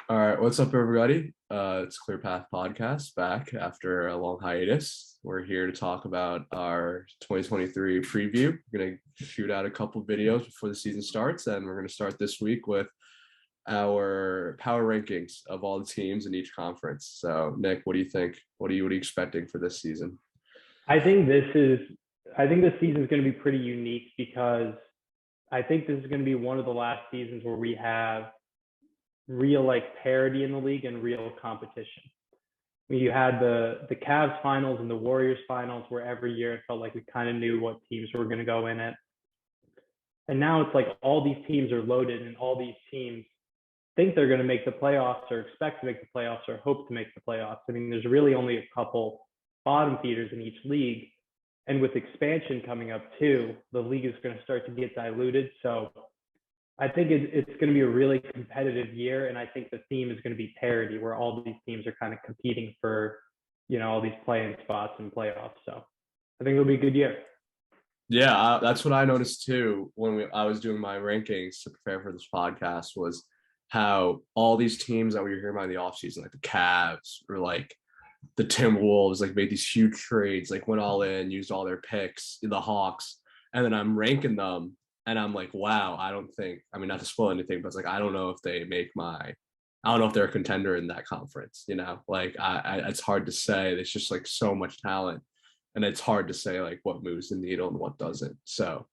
All right, what's up, everybody? It's Clear Path Podcast back after a long hiatus. We're here to talk about our 2023 preview. We're going to shoot out a couple videos before the season starts, and we're going to start this week with our power rankings of all the teams in each conference. So, Nick, what do you think? What are you expecting for this season? I think this is I think this season is going to be pretty unique because I think this is going to be one of the last seasons where we have real parity in the league and real competition. You had the Cavs finals and the Warriors finals where every year it felt like we kind of knew what teams were going to go in it. And now it's like all these teams are loaded and all these teams think they're going to make the playoffs or expect to make the playoffs or hope to make the playoffs. I mean, there's really only a couple bottom feeders in each league. And with expansion coming up too, the league is going to start to get diluted. So I think it's going to be a really competitive year. And I think the theme is going to be parity, where all these teams are kind of competing for, all these playing spots and playoffs. So I think it'll be a good year. Yeah, that's what I noticed too when I was doing my rankings to prepare for this podcast was how all these teams that we were hearing about in the offseason, like the Cavs or like the Timberwolves, like made these huge trades, like went all in, used all their picks, the Hawks, and then I'm ranking them and I'm like, wow, not to spoil anything, but it's like, I don't know if I don't know if they're a contender in that conference, like it's hard to say. There's just like so much talent and it's hard to say like what moves the needle and what doesn't. So,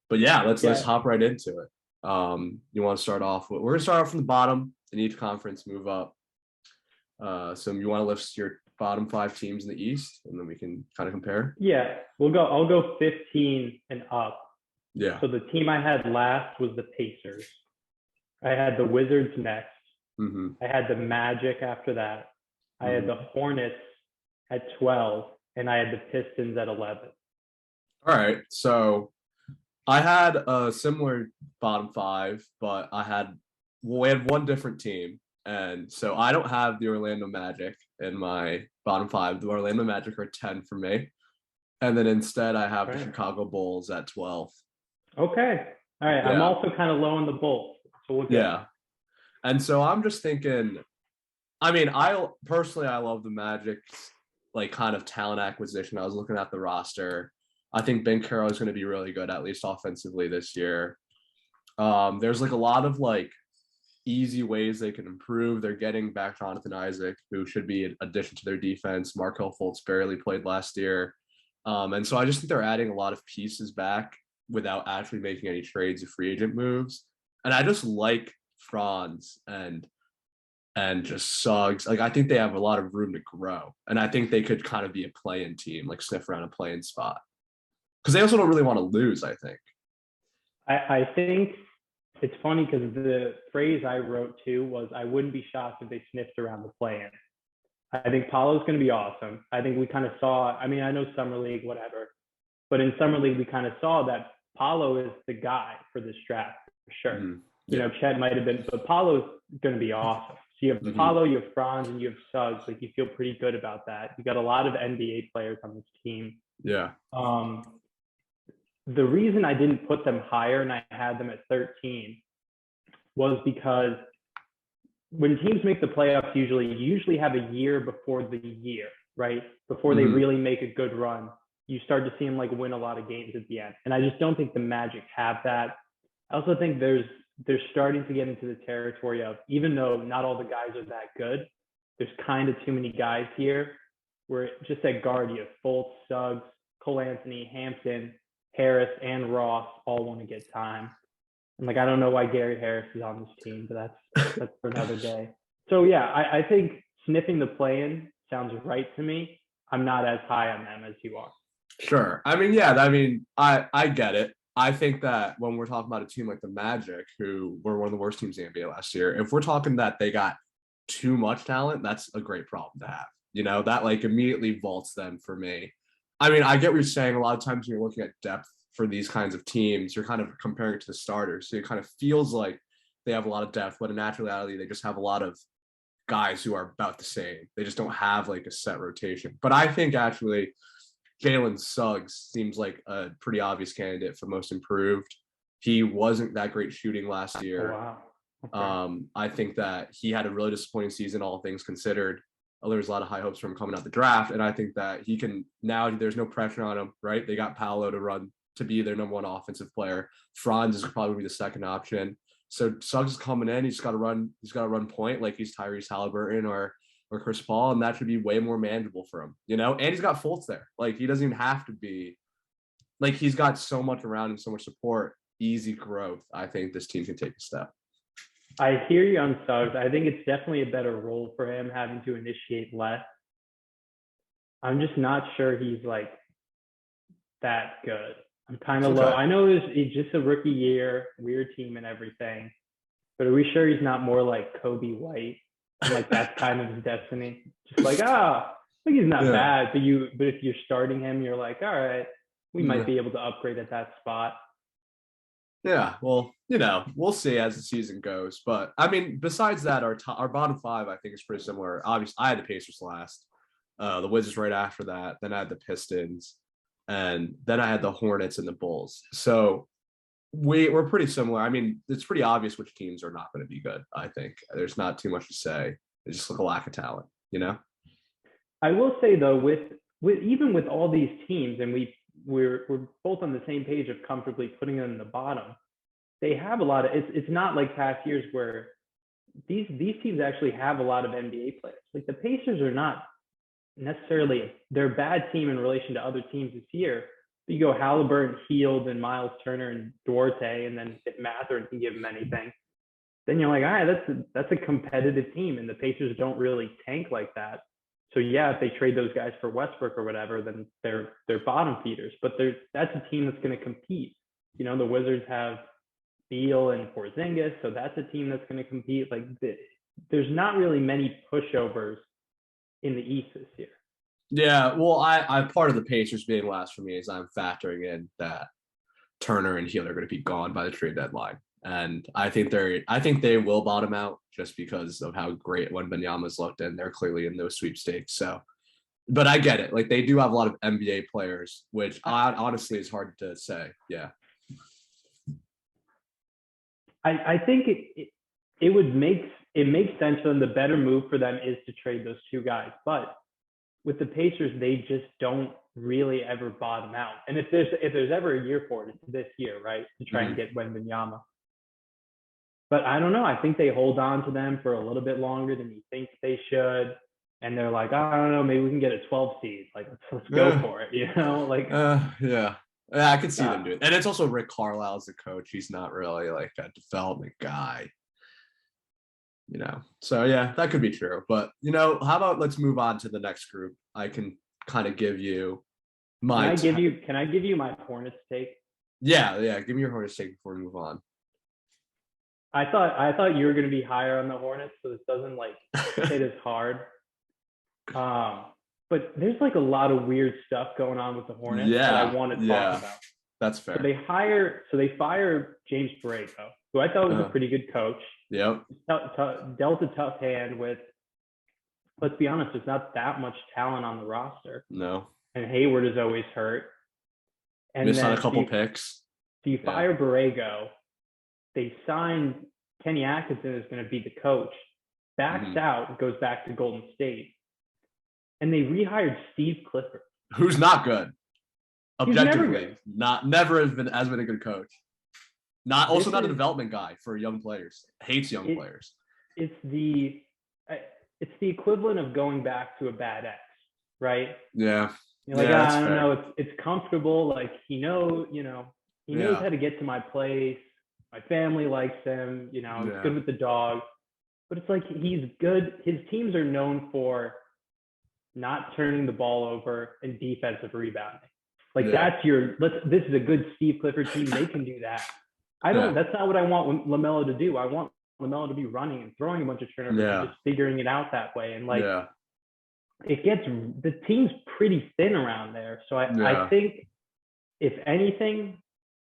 but yeah, let's hop right into it. You want to start off we're gonna start off from the bottom in each conference, move up. So you want to list your bottom 5 teams in the East, and then we can kind of compare. Yeah, I'll go 15 and up. Yeah. So the team I had last was the Pacers. I had the Wizards next. Mm-hmm. I had the Magic after that. I had the Hornets at 12, and I had the Pistons at 11. All right. So I had a similar bottom 5, but we had one different team. And so I don't have the Orlando Magic in my bottom 5. The Orlando Magic are 10 for me. And then instead I have the Chicago Bulls at 12. Okay. All right. Yeah. I'm also kind of low on the Bulls. So we'll get Yeah. And so I'm just thinking, I personally love the Magic's like kind of talent acquisition. I was looking at the roster. I think Ben Carroll is going to be really good, at least offensively this year. There's like a lot of like easy ways they can improve. They're getting back Jonathan Isaac, who should be an addition to their defense. Markelle Fultz barely played last year. And so I just think they're adding a lot of pieces back without actually making any trades or free agent moves. And I just like Franz and just Suggs. Like, I think they have a lot of room to grow. And I think they could kind of be a play-in team, like sniff around a play-in spot. Because they also don't really want to lose, I think. I think it's funny because the phrase I wrote too was, I wouldn't be shocked if they sniffed around the play-in. I think Paolo's going to be awesome. I think we kind of saw, I know Summer League, whatever, but in Summer League, we kind of saw that Paolo is the guy for this draft, for sure. Mm-hmm. Yeah. Chet might have been, but Paolo's going to be awesome. So you have Paolo, you have Franz, and you have Suggs. Like, you feel pretty good about that. You got a lot of NBA players on this team. Yeah. The reason I didn't put them higher and I had them at 13 was because when teams make the playoffs, you usually have a year before the year, right? Before they really make a good run, you start to see them like win a lot of games at the end. And I just don't think the Magic have that. I also think they're starting to get into the territory of, even though not all the guys are that good, there's kind of too many guys here where just at guard, you have Fultz, Suggs, Cole Anthony, Hampton, Harris, and Ross all want to get time. And like, I don't know why Gary Harris is on this team, but that's for another day. So yeah, I think sniffing the play-in sounds right to me. I'm not as high on them as you are. Sure. I get it. I think that when we're talking about a team like the Magic, who were one of the worst teams in the NBA last year, if we're talking that they got too much talent, that's a great problem to have. That like immediately vaults them for me. I get what you're saying. A lot of times when you're looking at depth for these kinds of teams, you're kind of comparing it to the starters. So it kind of feels like they have a lot of depth, but in actuality, they just have a lot of guys who are about the same. They just don't have like a set rotation. But I think actually Jalen Suggs seems like a pretty obvious candidate for most improved. He wasn't that great shooting last year. Oh, wow. Okay. I think that he had a really disappointing season, all things considered. There was a lot of high hopes from coming out the draft, and I think that he can now. There's no pressure on him, right? They got Paolo to be their number one offensive player. Franz is probably the second option. So Suggs is coming in. He's got to run. He's got to run point like he's Tyrese Halliburton or Chris Paul, and that should be way more manageable for him, And he's got Fultz there. Like he doesn't even have to be. Like he's got so much around him, so much support, easy growth. I think this team can take a step. I hear you on Suggs. I think it's definitely a better role for him having to initiate less. I'm just not sure he's like that good. I'm kind of low. I know it's just a rookie year, weird team and everything, but are we sure he's not more like Kobe White? And like that's kind of his destiny. Just like, I think he's not bad, but if you're starting him, you're like, all right, we might be able to upgrade at that spot. Yeah, well, we'll see as the season goes. But I mean, besides that, our bottom five, I think, is pretty similar. Obviously, I had the Pacers last, the Wizards right after that. Then I had the Pistons, and then I had the Hornets and the Bulls. So we're pretty similar. I mean, it's pretty obvious which teams are not going to be good. I think there's not too much to say. It's just like a lack of talent, I will say though, with even with all these teams, and we're both on the same page of comfortably putting them in the bottom. They have a lot of. It's not like past years where these teams actually have a lot of NBA players. Like the Pacers are not necessarily they're a bad team in relation to other teams this year. You go Halliburton, Hield, and Miles Turner and Duarte, and then if Mathurin can give them anything, then you're like, all right, that's a competitive team, and the Pacers don't really tank like that. So yeah, if they trade those guys for Westbrook or whatever, then they're bottom feeders. But that's a team that's going to compete. The Wizards have Beal and Porzingis, so that's a team that's going to compete. Like there's not really many pushovers in the East this year. Yeah, well, I part of the Pacers being last for me is I'm factoring in that Turner and Hield are going to be gone by the trade deadline. And I think they will bottom out just because of how great Wembanyama's looked, and they're clearly in those sweepstakes. So, but I get it. Like they do have a lot of NBA players, which honestly is hard to say. Yeah, I think it makes sense for them. The better move for them is to trade those two guys, but with the Pacers, they just don't really ever bottom out. And if there's ever a year for it, it's this year, right? To try and get Wembanyama. But I don't know. I think they hold on to them for a little bit longer than you think they should. And they're like, I don't know, maybe we can get a 12 seed. Like, let's go for it, Like, yeah, I can see them doing it. And it's also Rick Carlisle as the coach. He's not really like a development guy, So yeah, that could be true. But how about let's move on to the next group. I can kind of give you my. Can I give you my Hornets take? Yeah. Give me your Hornets take before we move on. I thought you were going to be higher on the Hornets, so this doesn't hit as hard. But there's a lot of weird stuff going on with the Hornets that I want to talk about. That's fair. So they fire James Borrego, who I thought was a pretty good coach. Yep. Dealt a tough hand with. Let's be honest, there's not that much talent on the roster. No. And Hayward is always hurt. And missed on a couple picks. So you fire Borrego. They signed Kenny Atkinson is going to be the coach. Backs out, goes back to Golden State. And they rehired Steve Clifford. Who's not good. Objectively. Never has been a good coach. Not a development guy for young players. Hates young players. It's the equivalent of going back to a bad ex, right? Yeah. You're like, I don't know, it's comfortable. Like he knows how to get to my place. My family likes him, he's good with the dog. But it's like he's good. His teams are known for not turning the ball over and defensive rebounding. This is a good Steve Clifford team. They can do that. That's not what I want LaMelo to do. I want LaMelo to be running and throwing a bunch of turnovers and just figuring it out that way. And the team's pretty thin around there. So I think if anything,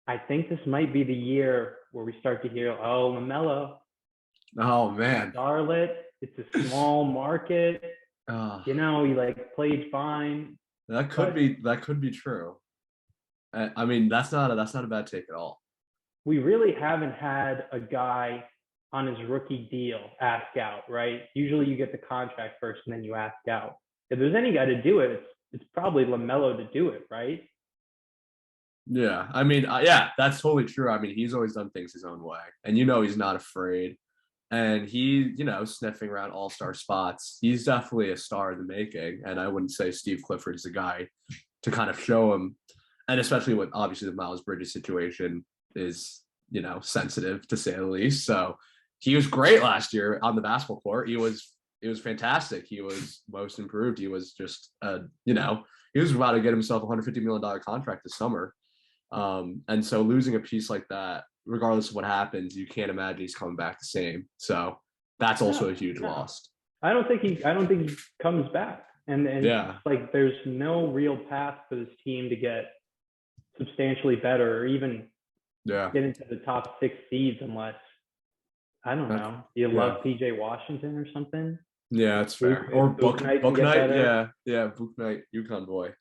I think this might be the year where we start to hear, LaMelo. Oh man. Charlotte. It's a small market. He played fine. That could be true. I mean, that's not a bad take at all. We really haven't had a guy on his rookie deal ask out, right? Usually you get the contract first and then you ask out. If there's any guy to do it, it's probably LaMelo to do it, right? Yeah, I mean, yeah, that's totally true. I mean, he's always done things his own way, and he's not afraid. And he, sniffing around all-star spots. He's definitely a star in the making. And I wouldn't say Steve Clifford is the guy to kind of show him. And especially with obviously the Miles Bridges situation is, sensitive to say the least. So he was great last year on the basketball court. It was fantastic. He was most improved. He was just, he was about to get himself a $150 million contract this summer. And so losing a piece like that, regardless of what happens, you can't imagine he's coming back the same. So that's also a huge loss. I don't think he comes back. And yeah, like there's no real path for this team to get substantially better or even get into the top 6 seeds unless, I don't know, you love PJ Washington or something. Yeah, that's fair. Or Book Night. Yeah, Book Night, UConn boy.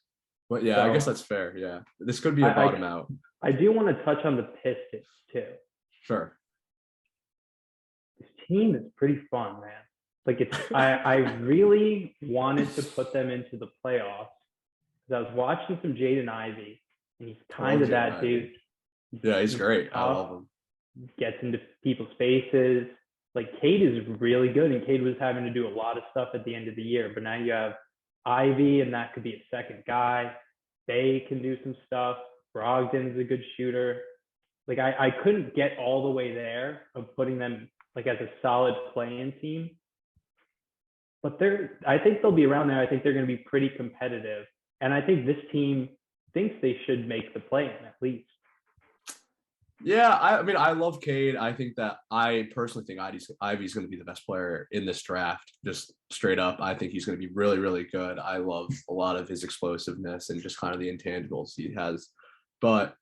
But yeah, so, I guess that's fair. Yeah, this could be a bottom out. I do want to touch on the Pistons too. Sure. This team is pretty fun, man. Like I really wanted to put them into the playoffs because I was watching some Jaden Ivey, and he's kind of that dude. Yeah, he's great. I love him. Gets into people's faces. Like Cade is really good, and Cade was having to do a lot of stuff at the end of the year. But now you have Ivy, and that could be a second guy. They can do some stuff. Brogdon's a good shooter. Like I couldn't get all the way there of putting them like as a solid play-in team. But I think they'll be around there. I think they're going to be pretty competitive. And I think this team thinks they should make the play-in at least. Yeah, I mean, I love Cade. I personally think Ivy's going to be the best player in this draft, just straight up. I think he's going to be really, really good. I love a lot of his explosiveness and just kind of the intangibles he has. But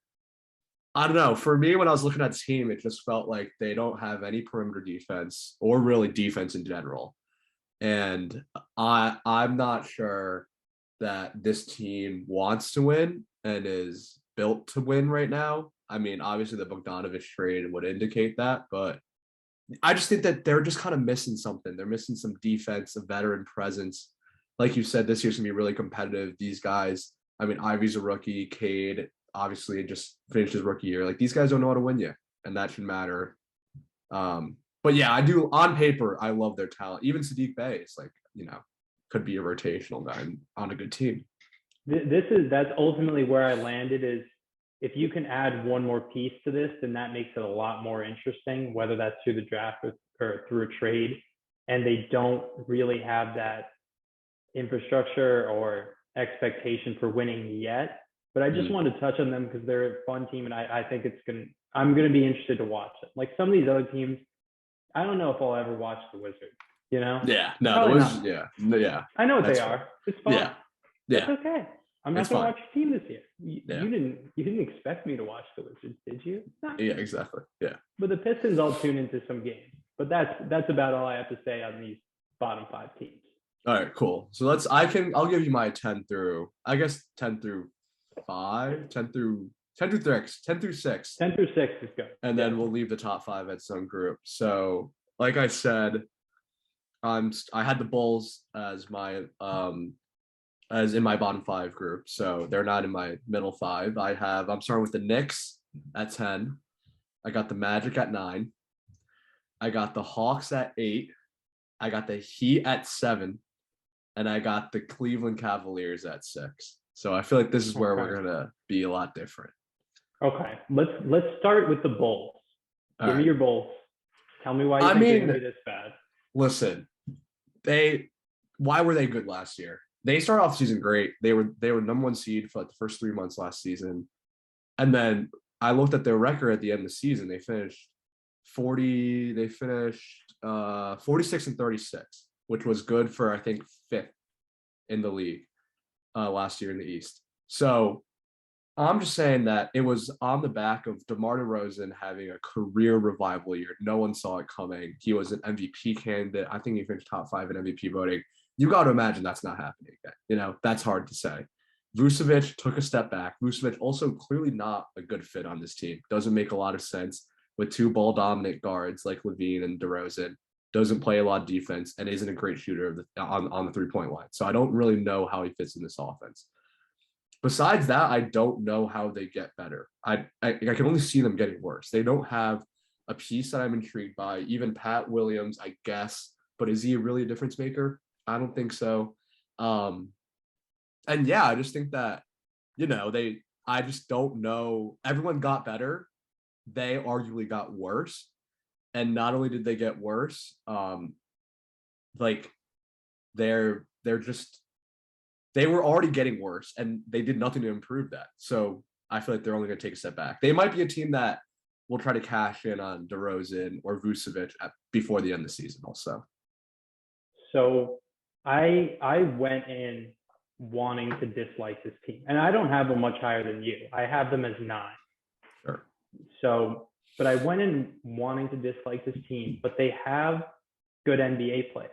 I don't know. For me, when I was looking at the team, it just felt like they don't have any perimeter defense or really defense in general. And I'm not sure that this team wants to win and is built to win right now. I mean, obviously the Bogdanovich trade would indicate that, but I just think that they're just kind of missing something. They're missing some defense, a veteran presence. Like you said, this year's going to be really competitive. These guys, I mean, Ivy's a rookie, Cade obviously just finished his rookie year. Like these guys don't know how to win yet, and that should matter. But yeah, I do on paper, I love their talent. Even Sadiq Bey is like, could be a rotational guy on a good team. That's ultimately where I landed is if you can add one more piece to this, then that makes it a lot more interesting, whether that's through the draft or through a trade. And they don't really have that infrastructure or expectation for winning yet. But I just wanted to touch on them because they're a fun team, and I think I'm going to be interested to watch them. Like some of these other teams, I don't know if I'll ever watch the Wizards, Yeah, no, the Wizards, yeah. I know what they are. It's fun. Yeah. It's okay. I'm not going to watch your team this year. You didn't expect me to watch the Wizards, did you? No. Yeah, exactly. Yeah. But the Pistons, I'll tune into some games. But that's about all I have to say on these bottom 5 teams. All right, cool. So I'll give you my 10 through 5, 10 through 6. 10 through 6 is good. And then we'll leave the top 5 at some group. So like I said, I had the Bulls as my as in my bottom 5 group. So they're not in my middle 5. I'm starting with the Knicks at 10. I got the Magic at 9. I got the Hawks at 8. I got the Heat at 7. And I got the Cleveland Cavaliers at 6. So I feel like this is where we're gonna be a lot different. Okay, let's start with the Bulls. Give me your Bulls. Tell me why you think they're gonna be this bad. Listen, why were they good last year? They started off the season great. They were number 1 seed for like the first 3 months last season, and then I looked at their record at the end of the season. They finished 46-36, which was good for I think 5th in the league last year in the East. So I'm just saying that it was on the back of DeMar DeRozan having a career revival year. No one saw it coming. He was an MVP candidate. I think he finished top 5 in MVP voting. You got to imagine that's not happening again. That's hard to say. Vucevic took a step back. Vucevic also clearly not a good fit on this team. Doesn't make a lot of sense. with two ball dominant guards like Levine and DeRozan, doesn't play a lot of defense, and isn't a great shooter on the 3-point line. So I don't really know how he fits in this offense. Besides that, I don't know how they get better. I can only see them getting worse. They don't have a piece that I'm intrigued by. Even Pat Williams, I guess, but is he really a difference maker? I don't think so. And yeah, I just think that, I just don't know. Everyone got better. They arguably got worse. And not only did they get worse, like they're just, they were already getting worse and they did nothing to improve that. So I feel like they're only going to take a step back. They might be a team that will try to cash in on DeRozan or Vucevic before the end of the season also. So I went in wanting to dislike this team, and I don't have them much higher than you. I have them as 9. Sure. So, but I went in wanting to dislike this team, but they have good NBA players.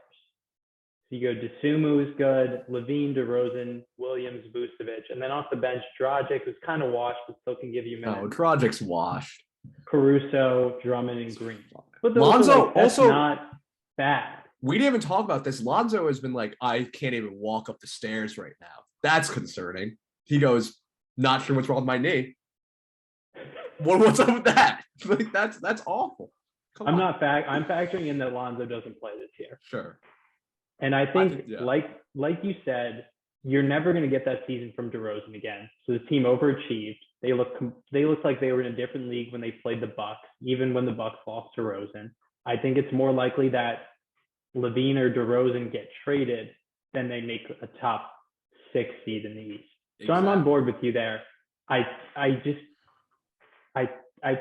So you go Dosunmu is good, Levine, DeRozan, Williams, Vucevic, and then off the bench, Dragic, who's kind of washed, but still can give you minutes. No, Dragic's washed. Caruso, Drummond, and Green. But Lonzo that's also not bad. We didn't even talk about this. Lonzo has been like, I can't even walk up the stairs right now. That's concerning. He goes, not sure what's wrong with my knee. What's up with that? Like that's awful. I'm factoring in that Lonzo doesn't play this year. Sure. And I think, like you said, you're never going to get that season from DeRozan again. So the team overachieved. They looked like they were in a different league when they played the Bucks, even when the Bucks lost to DeRozan. I think it's more likely that Levine or DeRozan get traded than they make a top 6 seed in the East. Exactly. So I'm on board with you there. I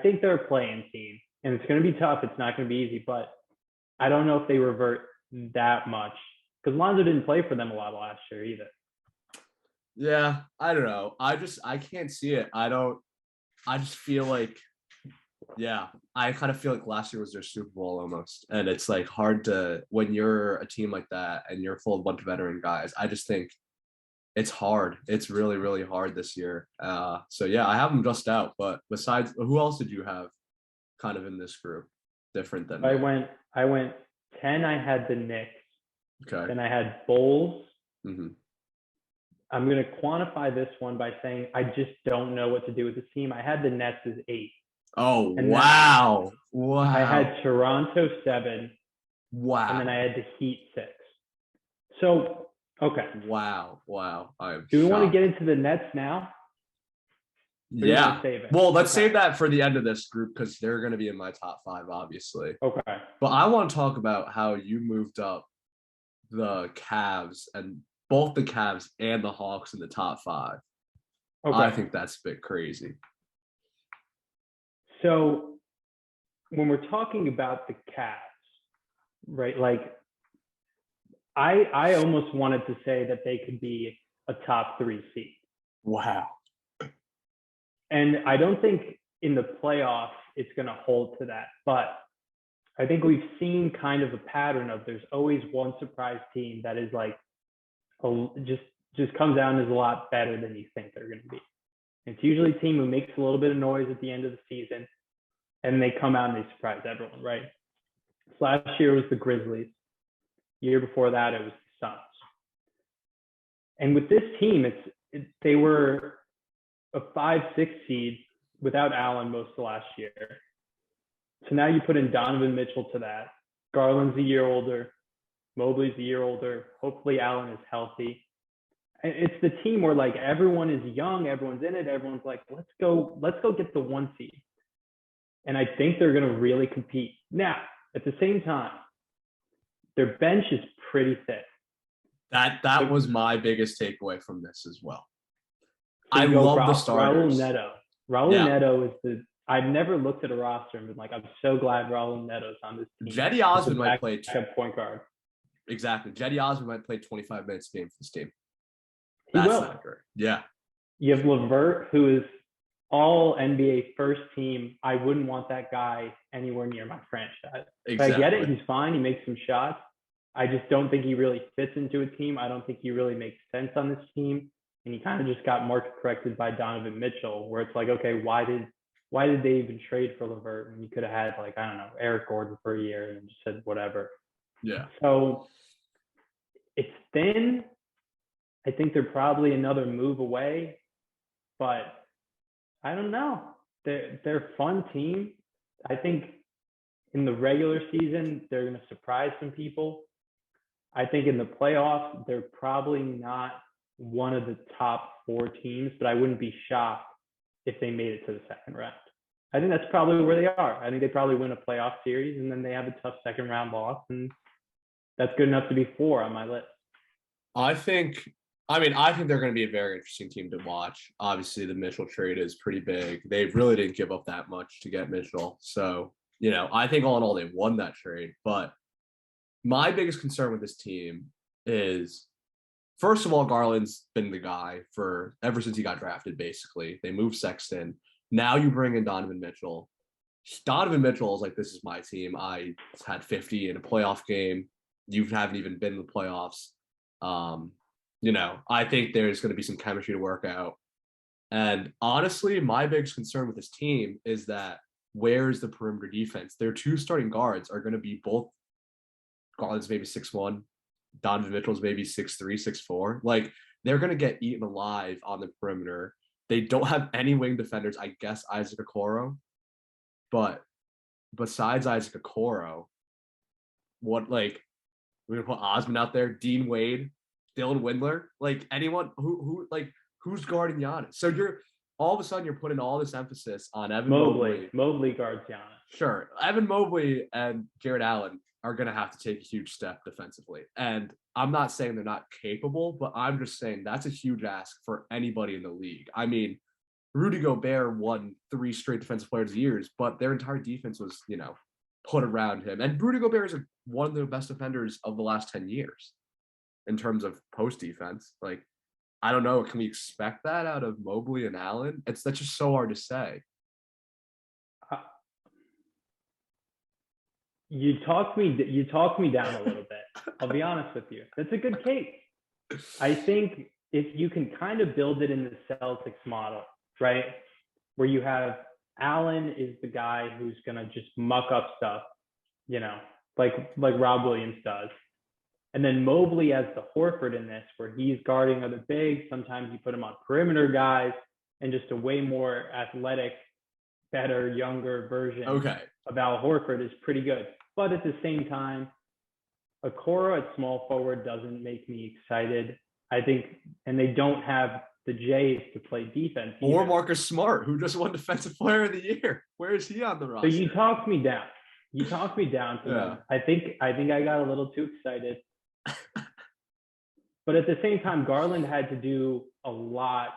think they're a play-in team, and it's going to be tough. It's not going to be easy, but I don't know if they revert that much because Lonzo didn't play for them a lot last year either. Yeah, I don't know. I can't see it. I just feel like, I kind of feel like last year was their Super Bowl almost. And it's like hard to, when you're a team like that and you're full of a bunch of veteran guys, I just think it's hard. It's really, really hard this year. So yeah, I have them just out, but besides, who else did you have kind of in this group different than I went 10. I had the Knicks. Okay. Then I had Bulls. Mm-hmm. I'm going to quantify this one by saying I just don't know what to do with this team. I had the Nets as 8. Oh, and wow. I had Toronto 7. Wow. And then I had the Heat 6. So, okay. Wow. Do we want to get into the Nets now? Yeah. Well, let's save that for the end of this group because they're going to be in my top 5, obviously. Okay. But I want to talk about how you moved up the Cavs and both the Cavs and the Hawks in the top 5. Okay. I think that's a bit crazy. So when we're talking about the Cavs, right, like I almost wanted to say that they could be a top 3 seed. Wow. And I don't think in the playoffs it's going to hold to that. But I think we've seen kind of a pattern of there's always one surprise team that is like just comes out and is a lot better than you think they're going to be. It's usually a team who makes a little bit of noise at the end of the season, and they come out and they surprise everyone, right? So last year was the Grizzlies. Year before that, it was the Suns. And with this team, they were a 5-6 seed without Allen most of last year. So now you put in Donovan Mitchell to that. Garland's a year older. Mobley's a year older. Hopefully Allen is healthy. And it's the team where like everyone is young, everyone's in it, everyone's like, let's go get the 1 seed. And I think they're going to really compete. Now, at the same time, their bench is pretty thick. That was my biggest takeaway from this as well. So I love the starters. Raul Neto is I've never looked at a roster and been like, I'm so glad Raul Neto's on this team. Jetty Osman might play point guard. Exactly. Jetty Osman might play 25 minutes a game for this team. That's not great. Yeah. You have LeVert, who is all NBA first team. I wouldn't want that guy anywhere near my franchise. Exactly. I get it. He's fine. He makes some shots. I just don't think he really fits into a team. I don't think he really makes sense on this team. And he kind of just got market corrected by Donovan Mitchell, where it's like, okay, why did why did they even trade for LeVert when you could have had, like, I don't know, Eric Gordon for a year and just said whatever. Yeah. So it's thin. I think they're probably another move away, but I don't know. They're a fun team. I think in the regular season, they're going to surprise some people. I think in the playoffs, they're probably not one of the top 4 teams, but I wouldn't be shocked if they made it to the second round. I think that's probably where they are. I think they probably win a playoff series, and then they have a tough second round loss, and that's good enough to be 4 on my list. I think they're going to be a very interesting team to watch. Obviously, the Mitchell trade is pretty big. They really didn't give up that much to get Mitchell. So, I think all in all, they won that trade. But my biggest concern with this team is, first of all, Garland's been the guy for ever since he got drafted, basically. They moved Sexton. Now you bring in Donovan Mitchell. Donovan Mitchell is like, this is my team. I had 50 in a playoff game. You haven't even been in the playoffs. I think there's going to be some chemistry to work out. And honestly, my biggest concern with this team is that where's the perimeter defense? Their 2 starting guards are going to be both Garland's maybe 6'1", Donovan Mitchell's maybe 6'3", 6'4". Like, they're going to get eaten alive on the perimeter. They don't have any wing defenders, I guess Isaac Okoro. But besides Isaac Okoro, we're going to put Osman out there, Dean Wade, Dylan Windler, like anyone who's guarding Giannis. So all of a sudden you're putting all this emphasis on Evan Mobley. Mobley guards Giannis. Sure. Evan Mobley and Jared Allen are going to have to take a huge step defensively. And I'm not saying they're not capable, but I'm just saying that's a huge ask for anybody in the league. I mean, Rudy Gobert won 3 straight defensive players of years, but their entire defense was, put around him. And Rudy Gobert is one of the best defenders of the last 10 years in terms of post defense. Like, I don't know. Can we expect that out of Mobley and Allen? That's just so hard to say. You talk me down a little bit. I'll be honest with you. That's a good case. I think if you can kind of build it in the Celtics model, right, where you have Allen is the guy who's going to just muck up stuff, like Rob Williams does. And then Mobley as the Horford in this, where he's guarding other bigs. Sometimes you put him on perimeter guys, and just a way more athletic, better, younger version of Al Horford is pretty good. But at the same time, Okoro at small forward doesn't make me excited. I think, and they don't have the Jays to play defense either. Or Marcus Smart, who just won Defensive Player of the Year. Where is he on the roster? So you talked me down. To them. I think I got a little too excited. But at the same time, Garland had to do a lot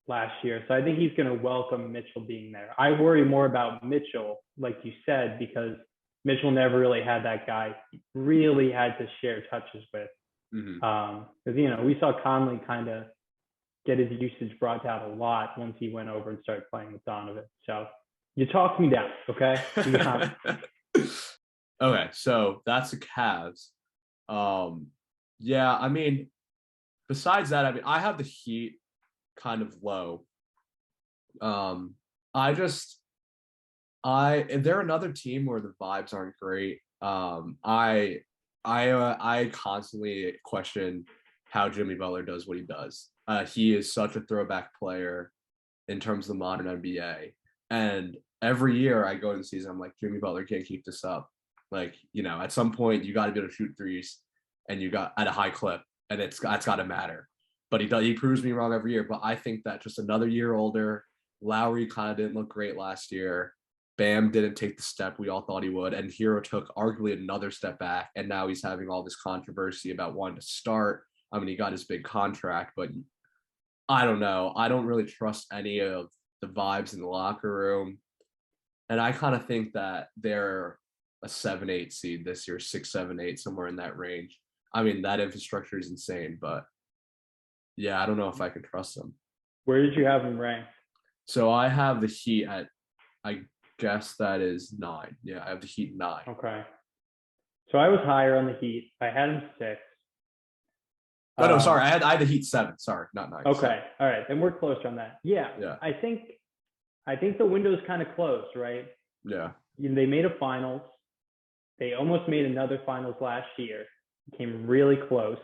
last year. So I think he's going to welcome Mitchell being there. I worry more about Mitchell, like you said, because Mitchell never really had that guy he really had to share touches with. Because, we saw Conley kind of get his usage brought down a lot once he went over and started playing with Donovan. So you talked me down, okay? Okay, so that's the Cavs. Yeah, I mean, besides that, I have the Heat kind of low. They're another team where the vibes aren't great. I constantly question how Jimmy Butler does what he does. He is such a throwback player in terms of the modern NBA. And every year I go in the season, I'm like, Jimmy Butler can't keep this up. Like, at some point you got to be able to shoot threes, and you got at a high clip, and that's got to matter. But he proves me wrong every year. But I think that just another year older, Lowry kind of didn't look great last year. Bam didn't take the step we all thought he would, and Hero took arguably another step back, and now he's having all this controversy about wanting to start. I mean, he got his big contract, but I don't know. I don't really trust any of the vibes in the locker room, and I kind of think that they're a 7-8 seed this year, 6, 7, 8, somewhere in that range. I mean, that infrastructure is insane, but yeah, I don't know if I can trust them. Where did you have them ranked? So I have the Heat at, I guess that is 9. Yeah, I have the Heat 9. Okay. So I was higher on the Heat. I had them 6. No, sorry. I had the Heat 7. Sorry, not 9. Okay. 7. All right. Then we're closer on that. Yeah. I think I think the window's kind of closed, right? Yeah. They made a finals. They almost made another finals last year. Came really close.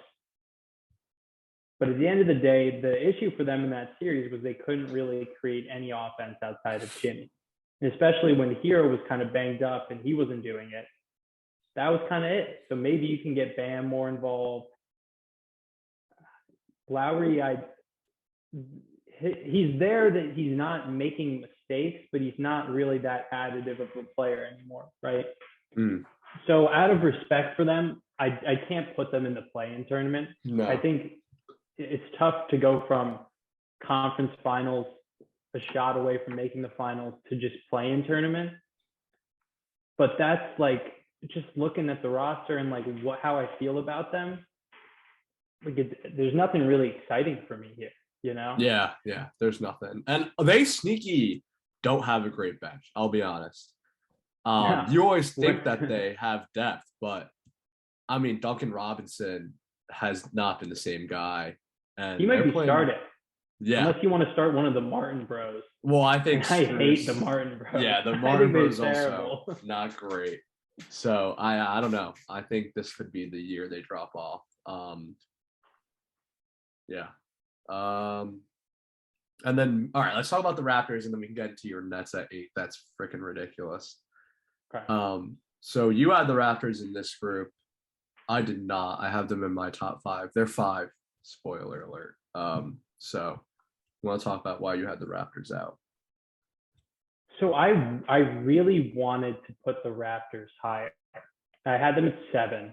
But at the end of the day, the issue for them in that series was they couldn't really create any offense outside of Jimmy. And especially when Hero was kind of banged up and he wasn't doing it. That was kind of it. So maybe you can get Bam more involved. Lowry, he's there that he's not making mistakes, but he's not really that additive of a player anymore, right? So out of respect for them, I can't put them in the play-in tournament. No. I think it's tough to go from conference finals a shot away from making the finals to just play-in tournament. But that's like just looking at the roster and like how I feel about them. Like there's nothing really exciting for me here, you know? Yeah, there's nothing. And they sneaky don't have a great bench, I'll be honest. You always think that they have depth, but I mean, Duncan Robinson has not been the same guy. And he might be started. Yeah. Unless you want to start one of the Martin bros. Well, I think I hate the Martin bros. Yeah, the Martin bros also not great. So I don't know. I think this could be the year they drop off. Yeah. And then all right, let's talk about the Raptors and then we can get into your Nets at 8. That's freaking ridiculous. Okay. So you had the Raptors in this group. I did not. I have them in my top 5. They're 5. Spoiler alert. So you want to talk about why you had the Raptors out? So I really wanted to put the Raptors higher. I had them at 7.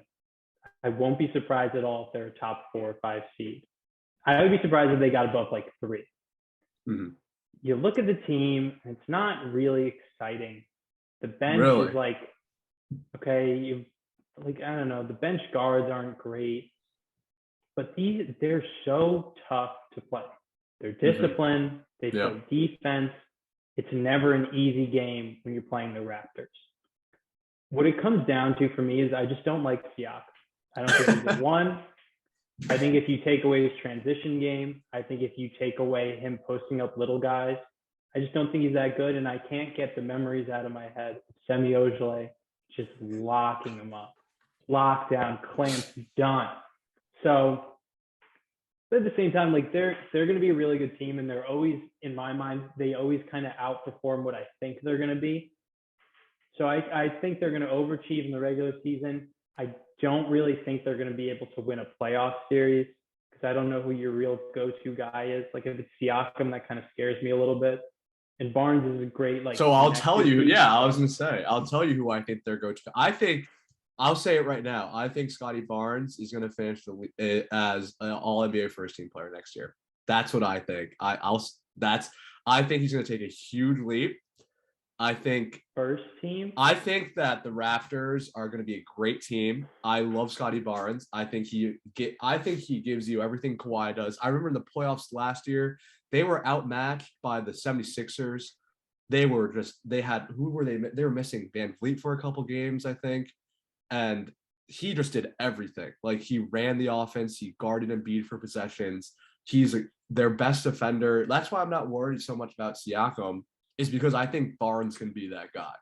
I won't be surprised at all if they're a top 4 or 5 seed. I would be surprised if they got above like 3. Mm-hmm. You look at the team, and it's not really exciting. The bench is like, okay, I don't know, the bench guards aren't great, but they're so tough to play. They're disciplined. They play defense. It's never an easy game when you're playing the Raptors. What it comes down to for me is I just don't like Siakam. I don't think he's a one. I think if you take away his transition game, I think if you take away him posting up little guys, I just don't think he's that good. And I can't get the memories out of my head of Semi Ojeleye just locking him up. Lockdown, clamps, done. So, but at the same time, like they're going to be a really good team, and they're always, in my mind, they always kind of outperform what I think they're going to be. So I think they're going to overachieve in the regular season. I don't really think they're going to be able to win a playoff series because I don't know who your real go-to guy is. Like if it's Siakam, that kind of scares me a little bit. And Barnes is a great like. So I'll tell you. Yeah, I was going to say. I'll tell you who I think their go-to. I'll say it right now. I think Scotty Barnes is going to finish as an All-NBA first-team player next year. That's what I think. I think he's going to take a huge leap. I think first team. I think that the Raptors are going to be a great team. I love Scotty Barnes. I think he gives you everything Kawhi does. I remember in the playoffs last year, they were outmatched by the 76ers. They were who were they? They were missing Van Vliet for a couple games, I think. And he just did everything. Like he ran the offense, he guarded Embiid for possessions. He's their best defender. That's why I'm not worried so much about Siakam, is because I think Barnes can be that guy.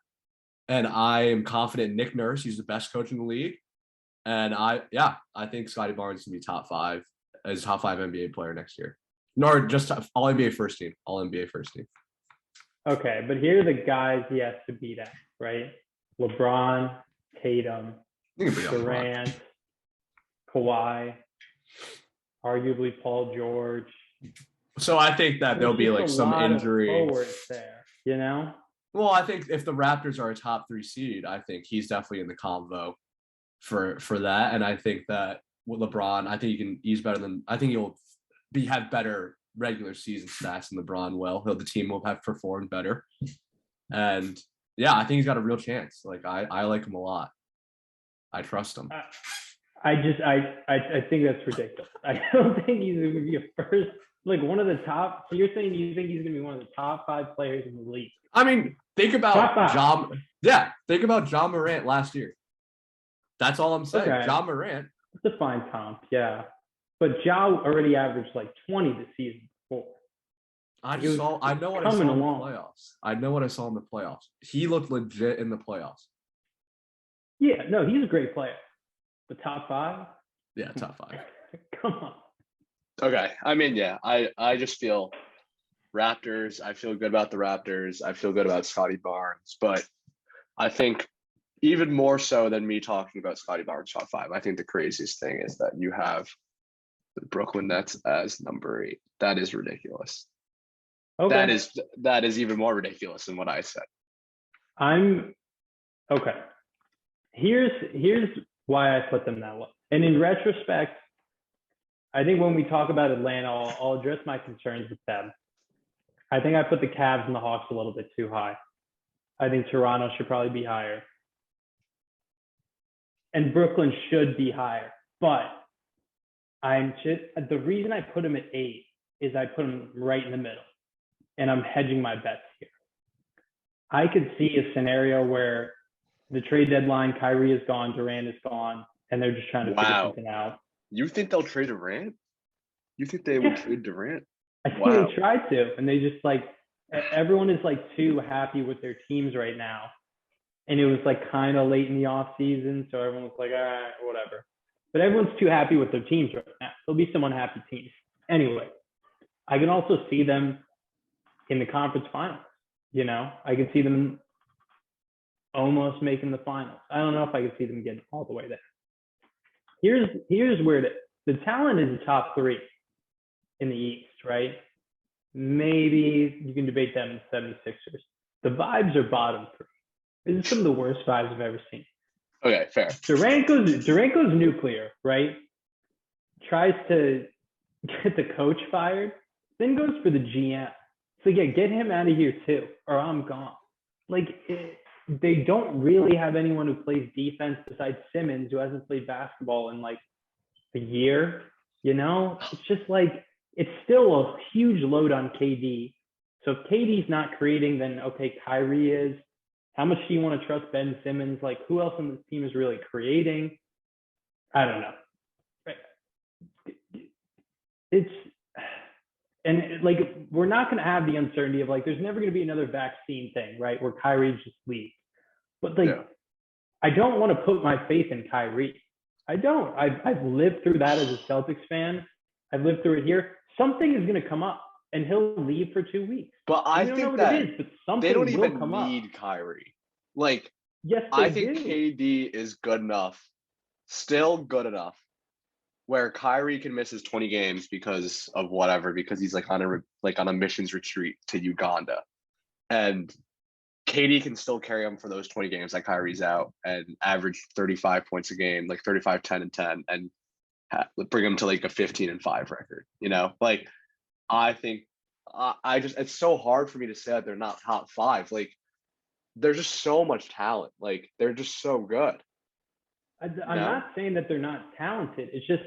And I am confident in Nick Nurse. He's the best coach in the league. And I think Scotty Barnes can be top 5 as top 5 NBA player next year. Nor just all NBA first team. All NBA first team. Okay, but here are the guys he has to beat at, right? LeBron, Tatum, Durant, Kawhi, arguably Paul George. So I think that there'll be like some injury forwards there, you know? Well, I think if the Raptors are a top 3 seed, I think he's definitely in the convo for that. And I think that with LeBron, I think he's better than, I think he'll have better regular season stats than LeBron will. The team will have performed better. And yeah, I think he's got a real chance. Like I like him a lot. I trust him. I think that's ridiculous. I don't think he's going to be a first, like one of the top. So you're saying you think he's going to be one of the top 5 players in the league? I mean, think about John. Yeah, think about John Morant last year. That's all I'm saying. Okay. John Morant. It's a fine comp, yeah. But Ja already averaged like 20 the season before. He was I know what I saw coming in the along. playoffs. I know what I saw in the playoffs. He looked legit in the playoffs. Yeah, no, he's a great player. But top 5? Yeah, top 5. Come on. Okay. I mean, yeah, I just feel Raptors. I feel good about the Raptors. I feel good about Scotty Barnes. But I think even more so than me talking about Scotty Barnes top 5, I think the craziest thing is that you have the Brooklyn Nets as number 8. That is ridiculous. Okay. That is even more ridiculous than what I said. I'm okay. Here's why I put them that way. And in retrospect, I think when we talk about Atlanta, I'll address my concerns with them. I think I put the Cavs and the Hawks a little bit too high. I think Toronto should probably be higher. And Brooklyn should be higher. But the reason I put them at 8 is I put them right in the middle. And I'm hedging my bets here. I could see a scenario where the trade deadline, Kyrie is gone, Durant is gone, and they're just trying to figure something out. You think they'll trade Durant? You think they would trade Durant? I think they tried to, and they just everyone is too happy with their teams right now. And it was kind of late in the off season, so everyone was like, all right, whatever. But everyone's too happy with their teams right now. There'll be some unhappy teams. Anyway, I can also see them in the conference finals. I can see them almost making the finals. I don't know if I can see them getting all the way there. Here's where the talent is the top 3 in the East, right? Maybe you can debate them, the 76ers. The vibes are bottom 3. This is some of the worst vibes I've ever seen. Okay, fair. Durant goes nuclear, right? Tries to get the coach fired, then goes for the GM. So yeah, get him out of here too, or I'm gone. They don't really have anyone who plays defense besides Simmons, who hasn't played basketball in a year. It's just it's still a huge load on KD. So if KD's not creating, then okay, Kyrie is. How much do you want to trust Ben Simmons? Who else on this team is really creating? I don't know. We're not going to have the uncertainty of there's never going to be another vaccine thing, right? Where Kyrie just leaves. But I don't want to put my faith in Kyrie. I don't. I've lived through that as a Celtics fan. I've lived through it here. Something is going to come up, and he'll leave for 2 weeks. But I think that it is, but something they don't will even come need up. Kyrie. Yes, I think KD is good enough, still good enough, where Kyrie can miss his 20 games because of whatever, because he's on a missions retreat to Uganda, and KD can still carry him for those 20 games that Kyrie's out and average 35 points a game, 35, 10, and 10, and bring him to a 15-5 record. I think it's so hard for me to say that they're not top 5. There's just so much talent. They're just so good. I'm not saying that they're not talented. It's just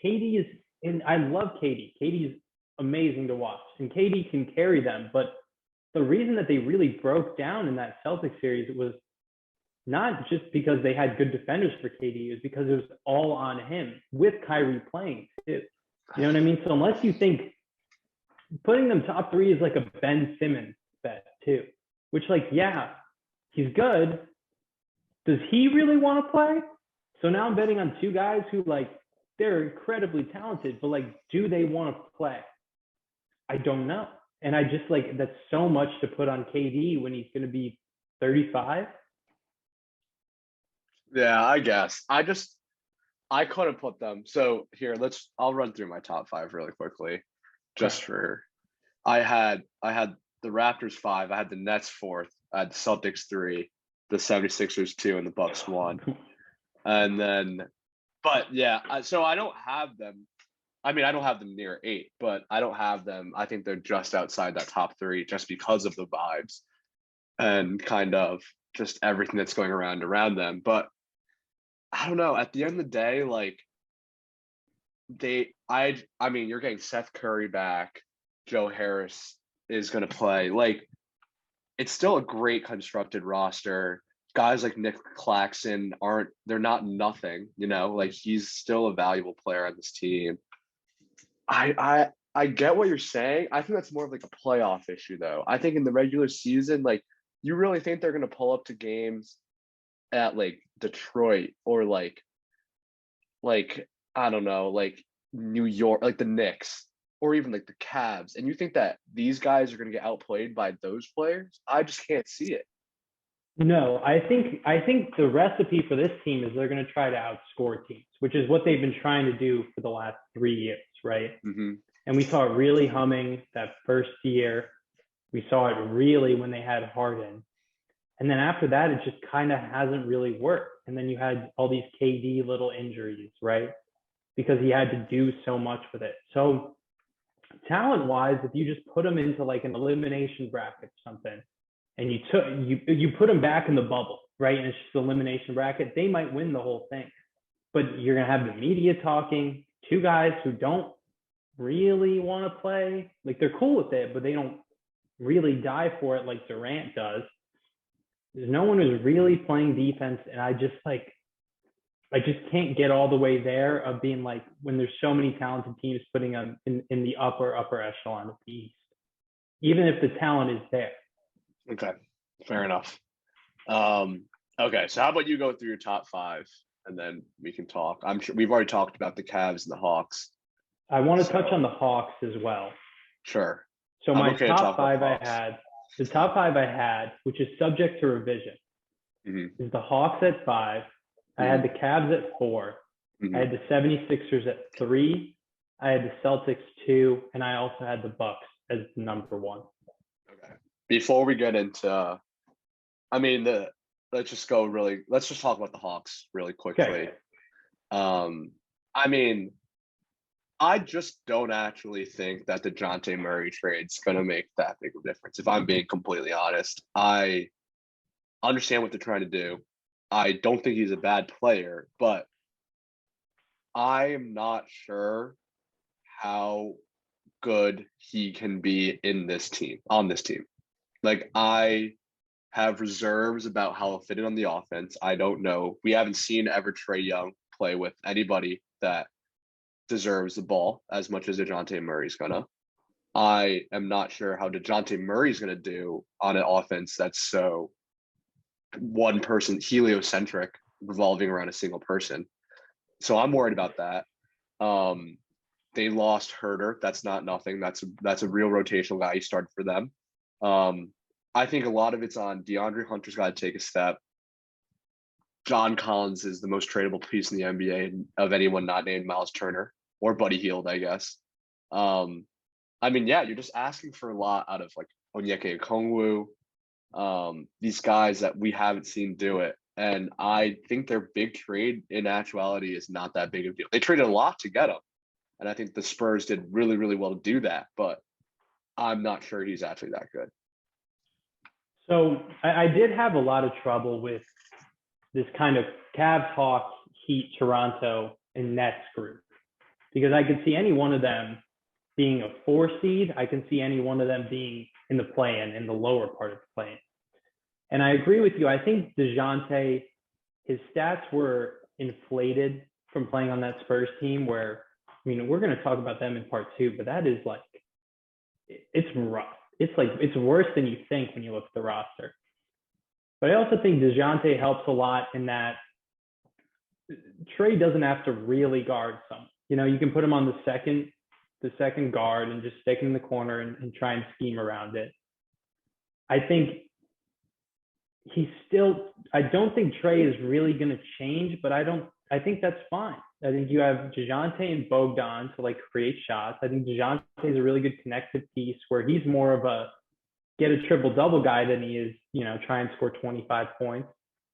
KD is, and I love KD. KD is amazing to watch, and KD can carry them. But the reason that they really broke down in that Celtics series was not just because they had good defenders for KD, it was because it was all on him with Kyrie playing too. You know what I mean? So unless you think putting them top 3 is a Ben Simmons bet too, which yeah, he's good. Does he really want to play? So now I'm betting on 2 guys who they're incredibly talented, but do they want to play? I don't know. And I just that's so much to put on KD when he's going to be 35. Yeah, I guess. I couldn't put them. So here, I'll run through my top 5 really quickly. I had the Raptors 5, I had the Nets 4th, I had the Celtics 3, the 76ers 2, and the Bucks 1. And then, but yeah, so I don't have them. I mean, I don't have them near 8, but I don't have them. I think they're just outside that top 3 just because of the vibes and kind of just everything that's going around them. But I don't know. At the end of the day, I mean, you're getting Seth Curry back. Joe Harris is going to play. It's still a great constructed roster. Guys like Nick Claxton they're not nothing, he's still a valuable player on this team. I I get what you're saying. I think that's more of like a playoff issue, though. I think in the regular season, like, you really think they're going to pull up to games at like Detroit or like I don't know, like New York, like the Knicks or even like the Cavs, and you think that these guys are going to get outplayed by those players? I just can't see it. No, I think the recipe for this team is they're going to try to outscore teams, which is what they've been trying to do for the last 3 years, right? Mm-hmm. And we saw it really humming that first year. We saw it really when they had Harden. And then after that, it just kind of hasn't really worked. And then you had all these KD little injuries, right? Because he had to do so much with it. So talent-wise, if you just put them into like an elimination bracket or something, and you put them back in the bubble, right? And it's just an elimination bracket, they might win the whole thing. But you're gonna have the media talking, two guys who don't really want to play. Like they're cool with it, but they don't really die for it like Durant does. There's no one who's really playing defense, and I just can't get all the way there of being like when there's so many talented teams putting them in the upper echelon of the East, even if the talent is there. Okay, fair enough. Okay, so how about you go through your top five, and then we can talk. I'm sure we've already talked about the Cavs and the Hawks. I want to touch on the Hawks as well. Sure. So I'm my okay to talk top about five the the top five I had, which is subject to revision, is the Hawks at 5. I had the Cavs at 4. I had the 76ers at 3. I had the Celtics 2, and I also had the Bucks as number 1. Okay. Before we get into, let's just talk about the Hawks really quickly. Okay. I just don't actually think that the DeJounte Murray trade's going to make that big of a difference. If I'm being completely honest, I understand what they're trying to do. I don't think he's a bad player, but I am not sure how good he can be on this team. Like, I have reserves about how he'll fit in on the offense. I don't know. We haven't seen ever Trae Young play with anybody that deserves the ball as much as DeJounte Murray's gonna. I am not sure how DeJounte Murray's gonna do on an offense that's so one person heliocentric, revolving around a single person. So I'm worried about that. They lost Herter. That's not nothing. That's a real rotational guy. He started for them. I think a lot of it's on DeAndre Hunter's got to take a step. John Collins is the most tradable piece in the NBA of anyone not named Miles Turner or Buddy Hield, I guess. You're just asking for a lot out of like Onyeka Okongwu, these guys that we haven't seen do it. And I think their big trade in actuality is not that big of a deal. They traded a lot to get him. And I think the Spurs did really, really well to do that. But I'm not sure he's actually that good. So I did have a lot of trouble with this kind of Cavs, Hawks, Heat, Toronto, and Nets group, because I could see any one of them being a 4 seed. I can see any one of them being in the play-in, in the lower part of the play-in. And I agree with you. I think DeJounte, his stats were inflated from playing on that Spurs team where, we're going to talk about them in part 2, but that is like, it's rough. It's worse than you think when you look at the roster. But I also think DeJounte helps a lot in that Trae doesn't have to really guard some. You can put him on the second guard and just stick him in the corner and try and scheme around it. I don't think Trae is really going to change, but I think that's fine. I think you have DeJounte and Bogdan to like create shots. I think DeJounte is a really good connective piece where he's more of a get a triple-double guy than he is, try and score 25 points.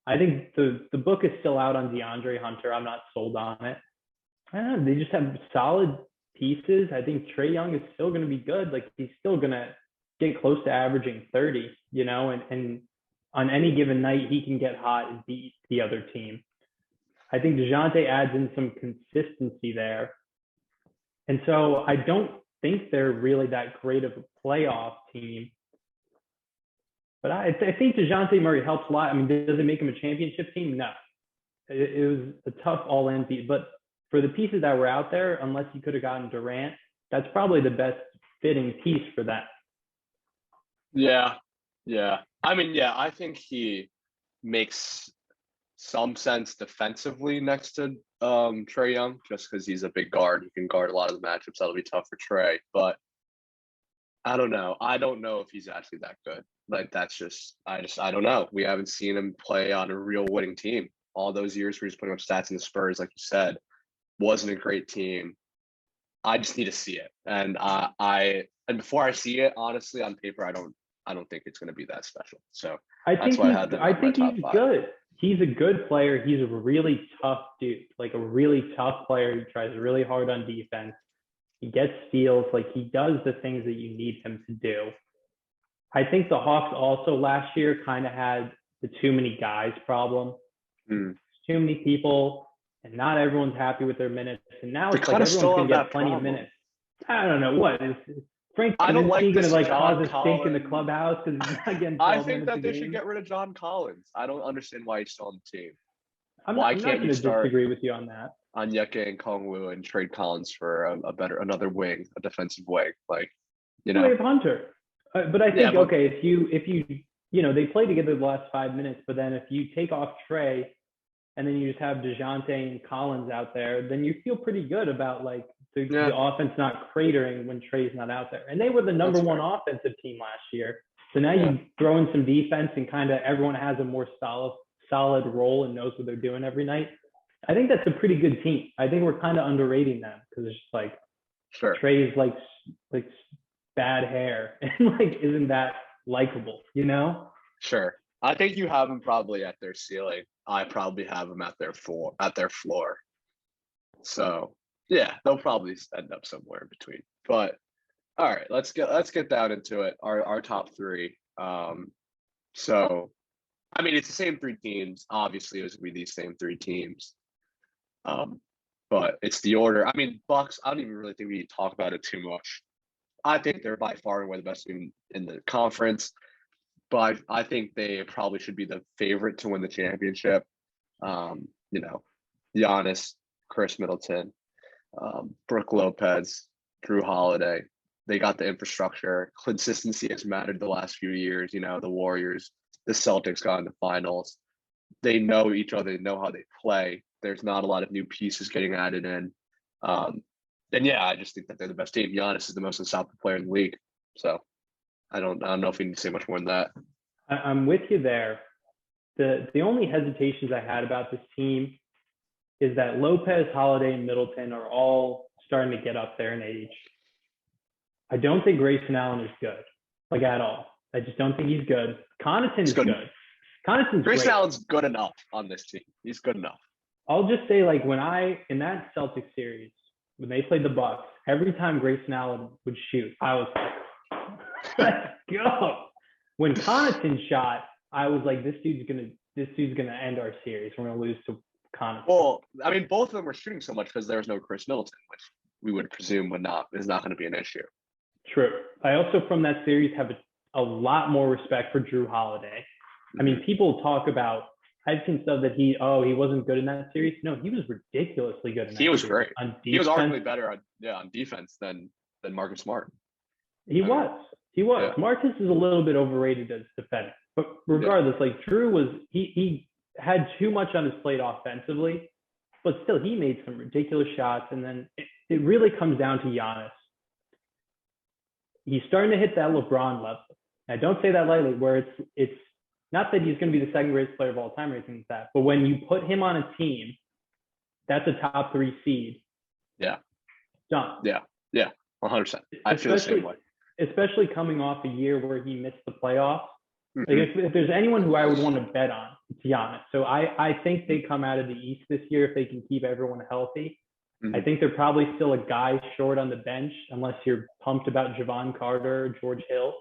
I think the book is still out on DeAndre Hunter. I'm not sold on it. I don't know. They just have solid pieces. I think Trae Young is still going to be good. Like he's still going to get close to averaging 30, and on any given night, he can get hot and beat the other team. I think DeJounte adds in some consistency there. And so I don't think they're really that great of a playoff team. But I think DeJounte Murray helps a lot. Does it make him a championship team? No. It was a tough all-in beat. But for the pieces that were out there, unless you could have gotten Durant, that's probably the best fitting piece for that. Yeah. Yeah. I mean, yeah, I think he makes some sense defensively next to Trae Young, just because he's a big guard. He can guard a lot of the matchups. That'll be tough for Trae. But I don't know. I don't know if he's actually that good. Like that's I don't know. We haven't seen him play on a real winning team. All those years where he's putting up stats in the Spurs, like you said, wasn't a great team. I just need to see it. And and before I see it, honestly, on paper, I don't think it's going to be that special. So I think he's good. He's a good player. He's a really tough dude, like a really tough player. He tries really hard on defense. He gets steals. Like he does the things that you need him to do. I think the Hawks also last year kind of had the too many guys problem. Too many people, and not everyone's happy with their minutes. And now it's like everyone's going to get plenty of minutes. I don't know what is Frank Kaminsky going to like cause a stink in the clubhouse because he's not getting 12 I think that they game? should get rid of John Collins. I don't understand why he's still on the team. I'm not going to disagree with you on that. Onyeka and Kongwu and trade Collins for another wing, a defensive wing, like Wave Hunter. But I think if you they play together the last 5 minutes, but then if you take off Trae and then you just have DeJounte and Collins out there, then you feel pretty good about like the offense not cratering when Trae's not out there. And they were the number one offensive team last year. So now you throw in some defense and kind of everyone has a more solid role and knows what they're doing every night. I think that's a pretty good team. I think we're kind of underrating them because it's just like Trae's like bad hair and like isn't that likable, Sure. I think you have them probably at their ceiling. I probably have them at their floor. So yeah, they'll probably end up somewhere in between. But all right, let's get down into it. Our top three. So I mean it's the same three teams. Obviously, it was gonna be these same three teams. But it's the order. I mean, Bucks, I don't even really think we need to talk about it too much. I think they're by far and away the best team in the conference, but I think they probably should be the favorite to win the championship. Giannis, Chris Middleton, Brooke Lopez, Drew Holiday. They got the infrastructure. Consistency has mattered the last few years. The Warriors, the Celtics got in the finals. They know each other. They know how they play. There's not a lot of new pieces getting added in. I just think that they're the best team. Giannis is the most unstoppable player in the league. So I don't know if we need to say much more than that. I'm with you there. The only hesitations I had about this team is that Lopez, Holiday, and Middleton are all starting to get up there in age. I don't think Grayson Allen is good, like at all. I just don't think he's good. Connaughton is good. Connaughton's Grayson Allen's good enough on this team. He's good enough. I'll just say, like, in that Celtics series, when they played the Bucks, every time Grayson Allen would shoot, I was like, let's go. When Connaughton shot, I was like, this dude's gonna end our series. We're gonna lose to Connaughton. Well, I mean, both of them were shooting so much because there was no Chris Middleton, which we would presume is not going to be an issue. True. I also, from that series, have a lot more respect for Drew Holiday. I mean, people talk about, I've seen stuff that he wasn't good in that series. No, he was ridiculously good in that series. He was great. He was arguably better on defense than Marcus Smart. He was. Yeah. Marcus is a little bit overrated as defender. But regardless, like Drew he had too much on his plate offensively, but still he made some ridiculous shots. And then it really comes down to Giannis. He's starting to hit that LeBron level. I don't say that lightly, where it's not that he's going to be the second greatest player of all time or anything like that, but when you put him on a team, that's a top 3 seed. Yeah. Done. Yeah. 100%. I feel the same way. Especially coming off a year where he missed the playoffs. Like if there's anyone who I would want to bet on, it's Giannis. So I think they come out of the East this year if they can keep everyone healthy. I think they're probably still a guy short on the bench unless you're pumped about Javon Carter or George Hill.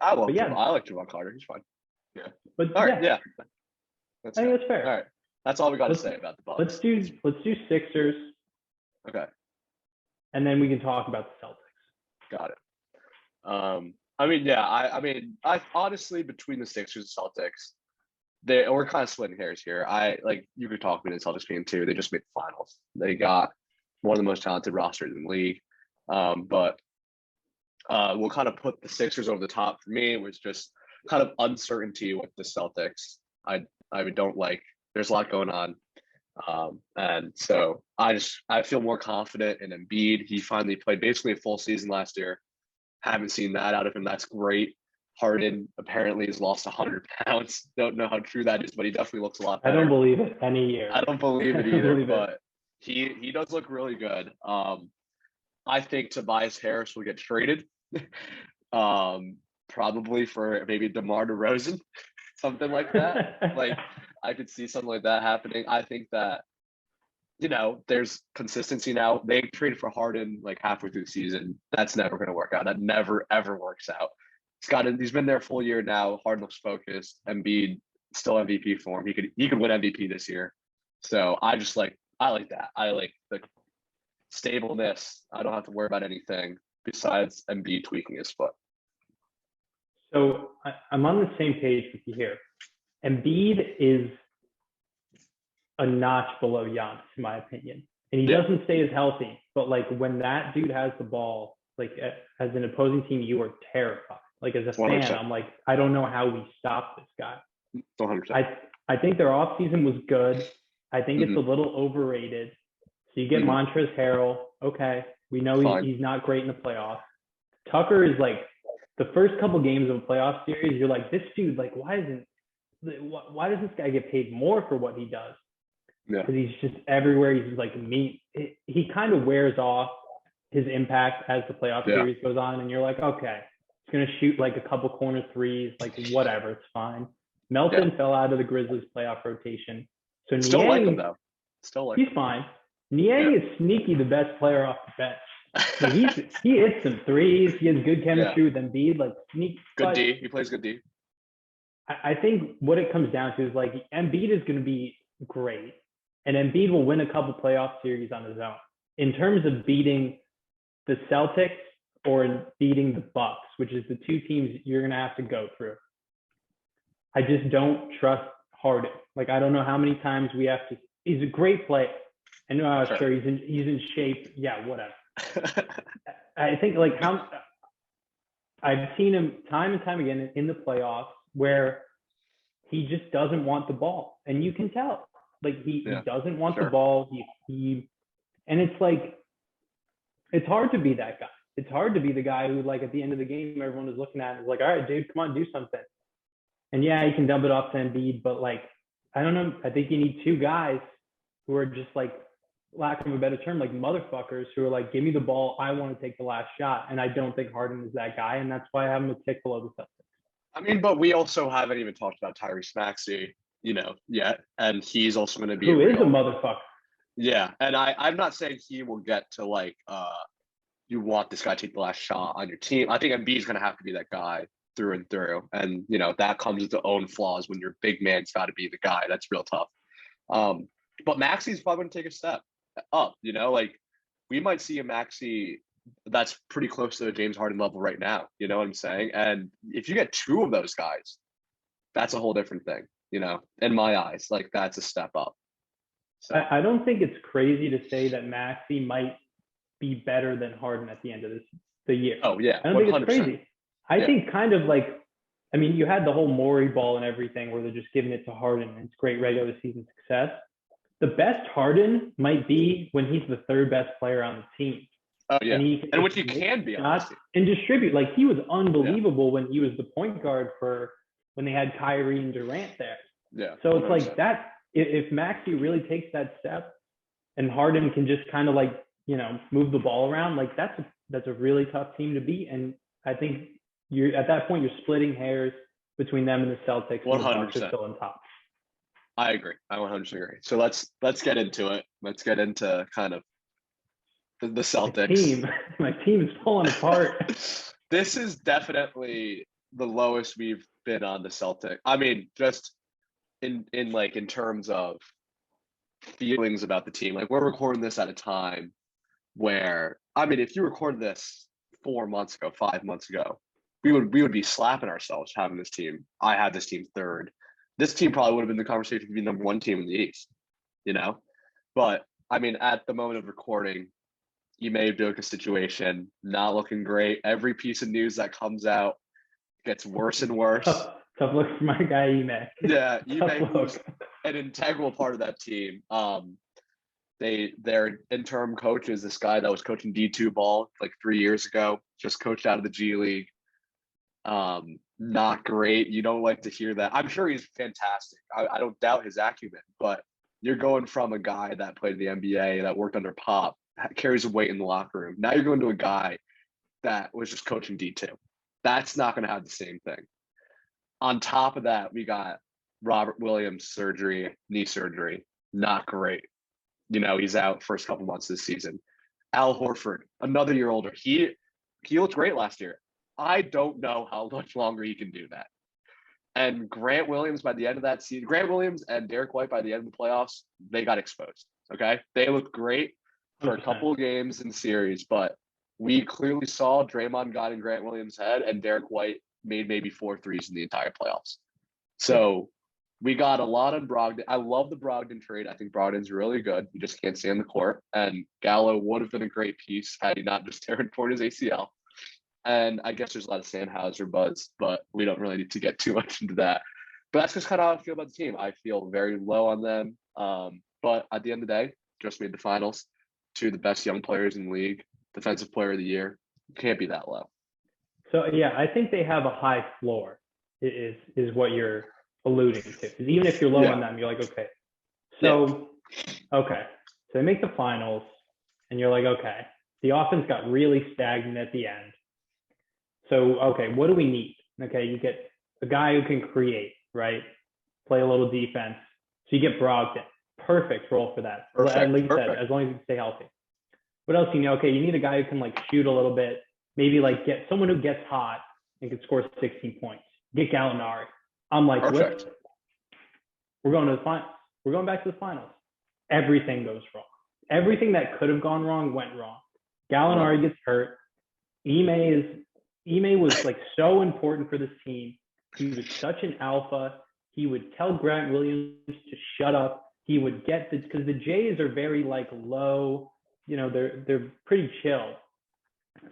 I like Javon Carter. He's fine. Yeah. But all right, yeah. I think that's fair. All right. That's all we got to say about the Bucks. Let's do Sixers. Okay. And then we can talk about the Celtics. Got it. I honestly, between the Sixers and Celtics, we're kind of splitting hairs here. You could talk about the Celtics being too. They just made the finals. They got one of the most talented rosters in the league. But we'll kind of put the Sixers over the top. For me, it was just kind of uncertainty with the Celtics. I don't like. There's a lot going on, and so I feel more confident in Embiid. He finally played basically a full season last year. Haven't seen that out of him. That's great. Harden apparently has lost 100 pounds. Don't know how true that is, but he definitely looks a lot better. I don't believe it any year. I don't believe it either, but he does look really good. I think Tobias Harris will get traded, probably for maybe DeMar DeRozan, something like that. Like I could see something like that happening. I think that there's consistency now. They traded for Harden like halfway through the season. That's never going to work out. That never ever works out. He's been there a full year now. Harden looks focused. Embiid still MVP form. He could win MVP this year. So I like that. I like the stableness. I don't have to worry about anything besides Embiid tweaking his foot. So I'm on the same page with you here. Embiid is a notch below Giannis, in my opinion. And he doesn't stay as healthy. But like when that dude has the ball, like as an opposing team, you are terrified. Like as a 100%. fan, I'm like, I don't know how we stop this guy. 100%. I think their offseason was good. I think it's a little overrated. So you get Montrezl Harrell. Okay. We know he's not great in the playoffs. Tucker is like the first couple games of a playoff series, you're like, this dude, like, why does this guy get paid more for what he does? Yeah. Because he's just everywhere. He's like he kind of wears off his impact as the playoff series goes on. And you're like, okay, he's going to shoot like a couple corner threes, like whatever, it's fine. Melton fell out of the Grizzlies playoff rotation. So Still Niang, like him though. He's fine. Niang is sneaky the best player off the bench. Like he hits some threes. He has good chemistry with Embiid. Like sneak. Good D. He plays good D. I think what it comes down to is like Embiid is going to be great, and Embiid will win a couple playoff series on his own. In terms of beating the Celtics or beating the Bucks, which is the two teams you're going to have to go through, I just don't trust Harden. Like I don't know how many times we have to. He's a great player. I know sure he's in shape. Yeah, whatever. I think like I've seen him time and time again in the playoffs where he just doesn't want the ball, and you can tell. Like he doesn't want the ball. He and it's like it's hard to be that guy. It's hard to be the guy who like at the end of the game everyone is looking at and is like, all right, dude, come on, do something. And yeah, he can dump it off to Embiid, but like I don't know. I think you need two guys who are just like, lack of a better term, like motherfuckers who are like, give me the ball. I want to take the last shot. And I don't think Harden is that guy. And that's why I have him a tick below the Celtics. I mean, but we also haven't even talked about Tyrese Maxey, yet. And he's also going to be who is a motherfucker. Yeah. And I'm not saying he will get to like, you want this guy to take the last shot on your team. I think Embiid's going to have to be that guy through and through. And, that comes with its own flaws when your big man's got to be the guy. That's real tough. But Maxey's probably going to take a step up, like we might see a Maxey that's pretty close to the James Harden level right now. You know what I'm saying? And if you get two of those guys, that's a whole different thing, in my eyes. Like that's a step up. So I don't think it's crazy to say that Maxey might be better than Harden at the end of the year. Oh yeah. I don't 100%. Think it's crazy. I think kind of like, I mean, you had the whole Morey ball and everything where they're just giving it to Harden and it's great regular season success. The best Harden might be when he's the third best player on the team. Oh yeah, and which he can be, honestly. And distribute. Like he was unbelievable when he was the point guard for when they had Kyrie and Durant there. Yeah. So it's 100%. Like that. If Maxey really takes that step, and Harden can just kind of like move the ball around, like that's a really tough team to beat. And I think you're at that point you're splitting hairs between them and the Celtics. 100% still on top. I agree. I 100% agree. So let's get into it. Let's get into kind of the Celtics. My team is falling apart. This is definitely the lowest we've been on the Celtics. I mean, just in terms of feelings about the team. Like we're recording this at a time where, I mean, if you recorded this 4 months ago, 5 months ago, we would be slapping ourselves having this team. I had this team third. This team probably would have been the conversation to be number one team in the East, But I mean, at the moment of recording, Ime Udoka situation, not looking great. Every piece of news that comes out gets worse and worse. Tough look for my guy Ime. Yeah, Tough Ime, who's look. an integral part of that team. Their interim coach is this guy that was coaching D2 ball like 3 years ago, just coached out of the G League. Not great. You don't like to hear that. I'm sure he's fantastic. I don't doubt his acumen, but you're going from a guy that played in the NBA, that worked under Pop, carries a weight in the locker room. Now you're going to a guy that was just coaching D2. That's not going to have the same thing. On top of that, we got Robert Williams knee surgery. Not great. He's out first couple months this season. Al Horford, another year older. He looked great last year. I don't know how much longer he can do that. And Grant Williams by the end of that season, Grant Williams and Derek White by the end of the playoffs, they got exposed. Okay. They looked great for a couple of games in the series, but we clearly saw Draymond got in Grant Williams' head and Derek White made maybe 4 threes in the entire playoffs. So we got a lot on Brogdon. I love the Brogdon trade. I think Brogdon's really good. You just can't stay on the court. And Gallo would have been a great piece had he not just torn his ACL. And I guess there's a lot of Sandhauser buzz, but we don't really need to get too much into that. But that's just kind of how I feel about the team. I feel very low on them. But at the end of the day, just made the finals. 2 of the best young players in the league. Defensive player of the year. Can't be that low. So, yeah, I think they have a high floor is what you're alluding to. Because even if you're low on them, you're like, okay. So, okay. So they make the finals, and you're like, okay. The offense got really stagnant at the end. So, okay, what do we need? Okay, you get a guy who can create, right? Play a little defense. So you get Brogdon. Perfect role for that. At least that, as long as you can stay healthy. What else do you need? Okay, you need a guy who can shoot a little bit. Maybe get someone who gets hot and can score 16 points. Get Gallinari. I'm like, what? We're going to the finals. We're going back to the finals. Everything goes wrong. Everything that could have gone wrong went wrong. Gallinari gets hurt. Ime was so important for this team. He was such an alpha. He would tell Grant Williams to shut up. He would get because the Jays are very low. They're pretty chill.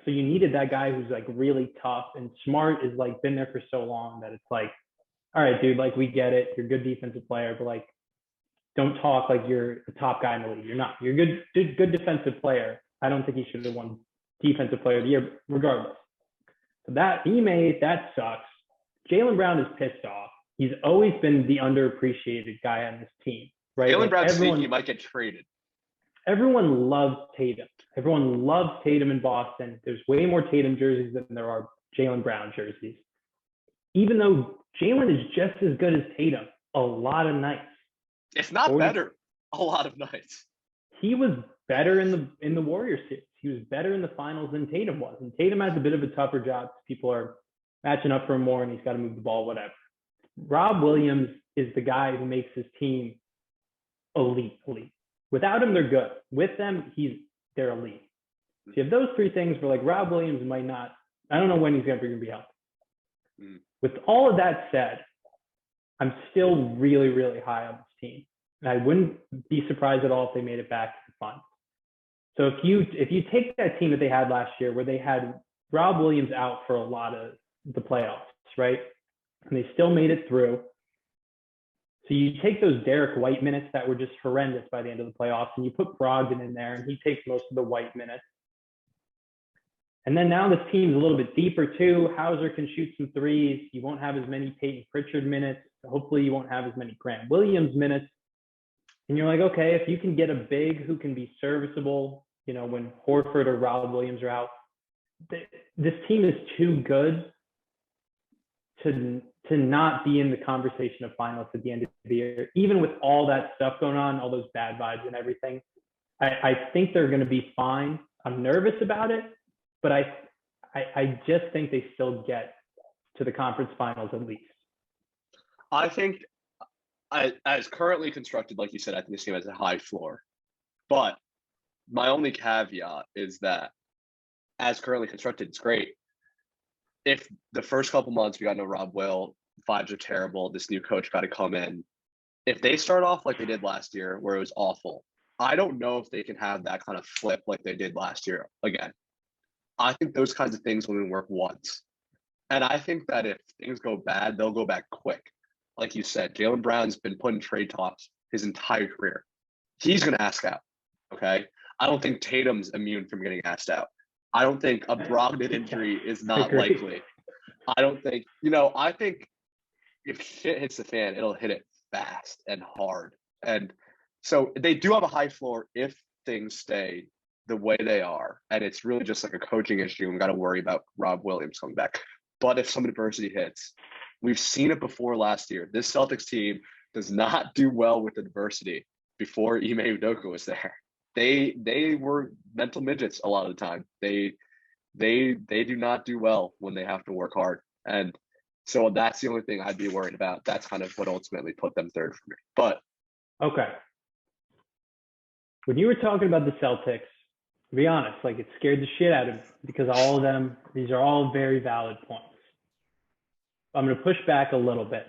So you needed that guy who's really tough, and Smart is been there for so long that it's all right, dude, we get it. You're a good defensive player, but don't talk like you're the top guy in the league. You're not. You're a good defensive player. I don't think he should have won defensive player of the year regardless. So that sucks. Jaylen Brown is pissed off. He's always been the underappreciated guy on this team, right? Jaylen Brown's sneaky, might get traded. Everyone loves Tatum. Everyone loves Tatum in Boston. There's way more Tatum jerseys than there are Jaylen Brown jerseys. Even though Jaylen is just as good as Tatum a lot of nights. If not better, a lot of nights. He was better in the Warriors series. He was better in the finals than Tatum was. And Tatum has a bit of a tougher job. People are matching up for him more, and he's got to move the ball, whatever. Rob Williams is the guy who makes his team elite. Without him, they're good. With them, they're elite. So you have those 3 things where Rob Williams might not, I don't know when he's going to be healthy. With all of that said, I'm still really, really high on this team. And I wouldn't be surprised at all if they made it back to the finals. So if you take that team that they had last year, where they had Rob Williams out for a lot of the playoffs, right? And they still made it through. So you take those Derek White minutes that were just horrendous by the end of the playoffs, and you put Brogdon in there, and he takes most of the White minutes. And then now this team's a little bit deeper too. Hauser can shoot some threes. You won't have as many Peyton Pritchard minutes. Hopefully you won't have as many Grant Williams minutes. And you're like, okay, if you can get a big who can be serviceable, when Horford or Rob Williams are out, this team is too good to not be in the conversation of finals at the end of the year. Even with all that stuff going on, all those bad vibes and everything, I think they're going to be fine. I'm nervous about it, but I just think they still get to the conference finals at least. I think as currently constructed, like you said, I think this game has a high floor. But my only caveat is that as currently constructed, it's great. If the first couple months we got no Rob Will, vibes are terrible, this new coach got to come in. If they start off like they did last year, where it was awful, I don't know if they can have that kind of flip like they did last year again. I think those kinds of things only work once. And I think that if things go bad, they'll go back quick. Like you said, Jaylen Brown's been put in trade talks his entire career. He's going to ask out. Okay. I don't think Tatum's immune from getting asked out. I don't think a Brogdon injury is not likely. I don't think, I think if shit hits the fan, it'll hit it fast and hard. And so they do have a high floor if things stay the way they are. And it's really just like a coaching issue. And we got to worry about Rob Williams coming back. But if some adversity hits, we've seen it before last year. This Celtics team does not do well with adversity before Ime Udoka was there. They were mental midgets a lot of the time. They do not do well when they have to work hard. And so that's the only thing I'd be worried about. That's kind of what ultimately put them third for me. But okay. When you were talking about the Celtics, to be honest, like it scared the shit out of me because all of them, these are all very valid points. I'm going to push back a little bit.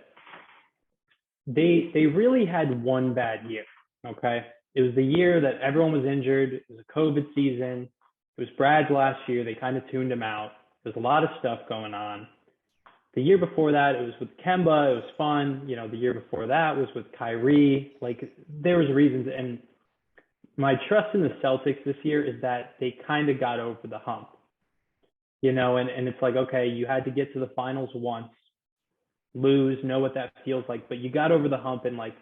They really had one bad year, okay? It was the year that everyone was injured. It was a COVID season. It was Brad's last year. They kind of tuned him out. There's a lot of stuff going on. The year before that, it was with Kemba. It was fun. The year before that was with Kyrie. Like, there was reasons. And my trust in the Celtics this year is that they kind of got over the hump. And it's like, okay, you had to get to the finals once, lose, know what that feels like, but you got over the hump and like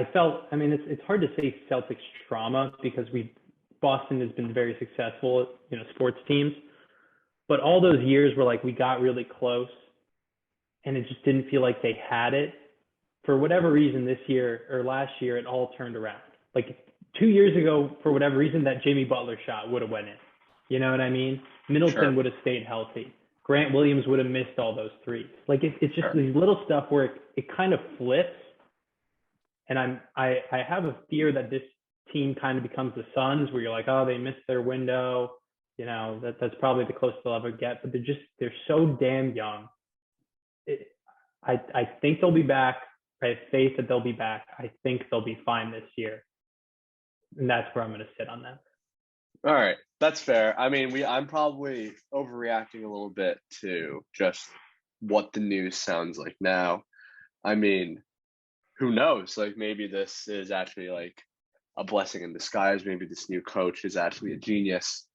it's hard to say Celtics trauma because Boston has been very successful, sports teams, but all those years were like, we got really close and it just didn't feel like they had it. For whatever reason this year or last year, it all turned around. Like 2 years ago, for whatever reason, that Jimmy Butler shot would have went in. You know what I mean? Middleton would have stayed healthy. Grant Williams would have missed all those threes. Like it's just these little stuff where it kind of flips. And I have a fear that this team kind of becomes the Suns, where you're like, oh, they missed their window. That's probably the closest they'll ever get. But they're so damn young. I think they'll be back. I have faith that they'll be back. I think they'll be fine this year. And that's where I'm going to sit on that. All right. That's fair. I mean, I'm probably overreacting a little bit to just what the news sounds like now. I mean, who knows? Like, maybe this is actually like a blessing in disguise. Maybe this new coach is actually a genius,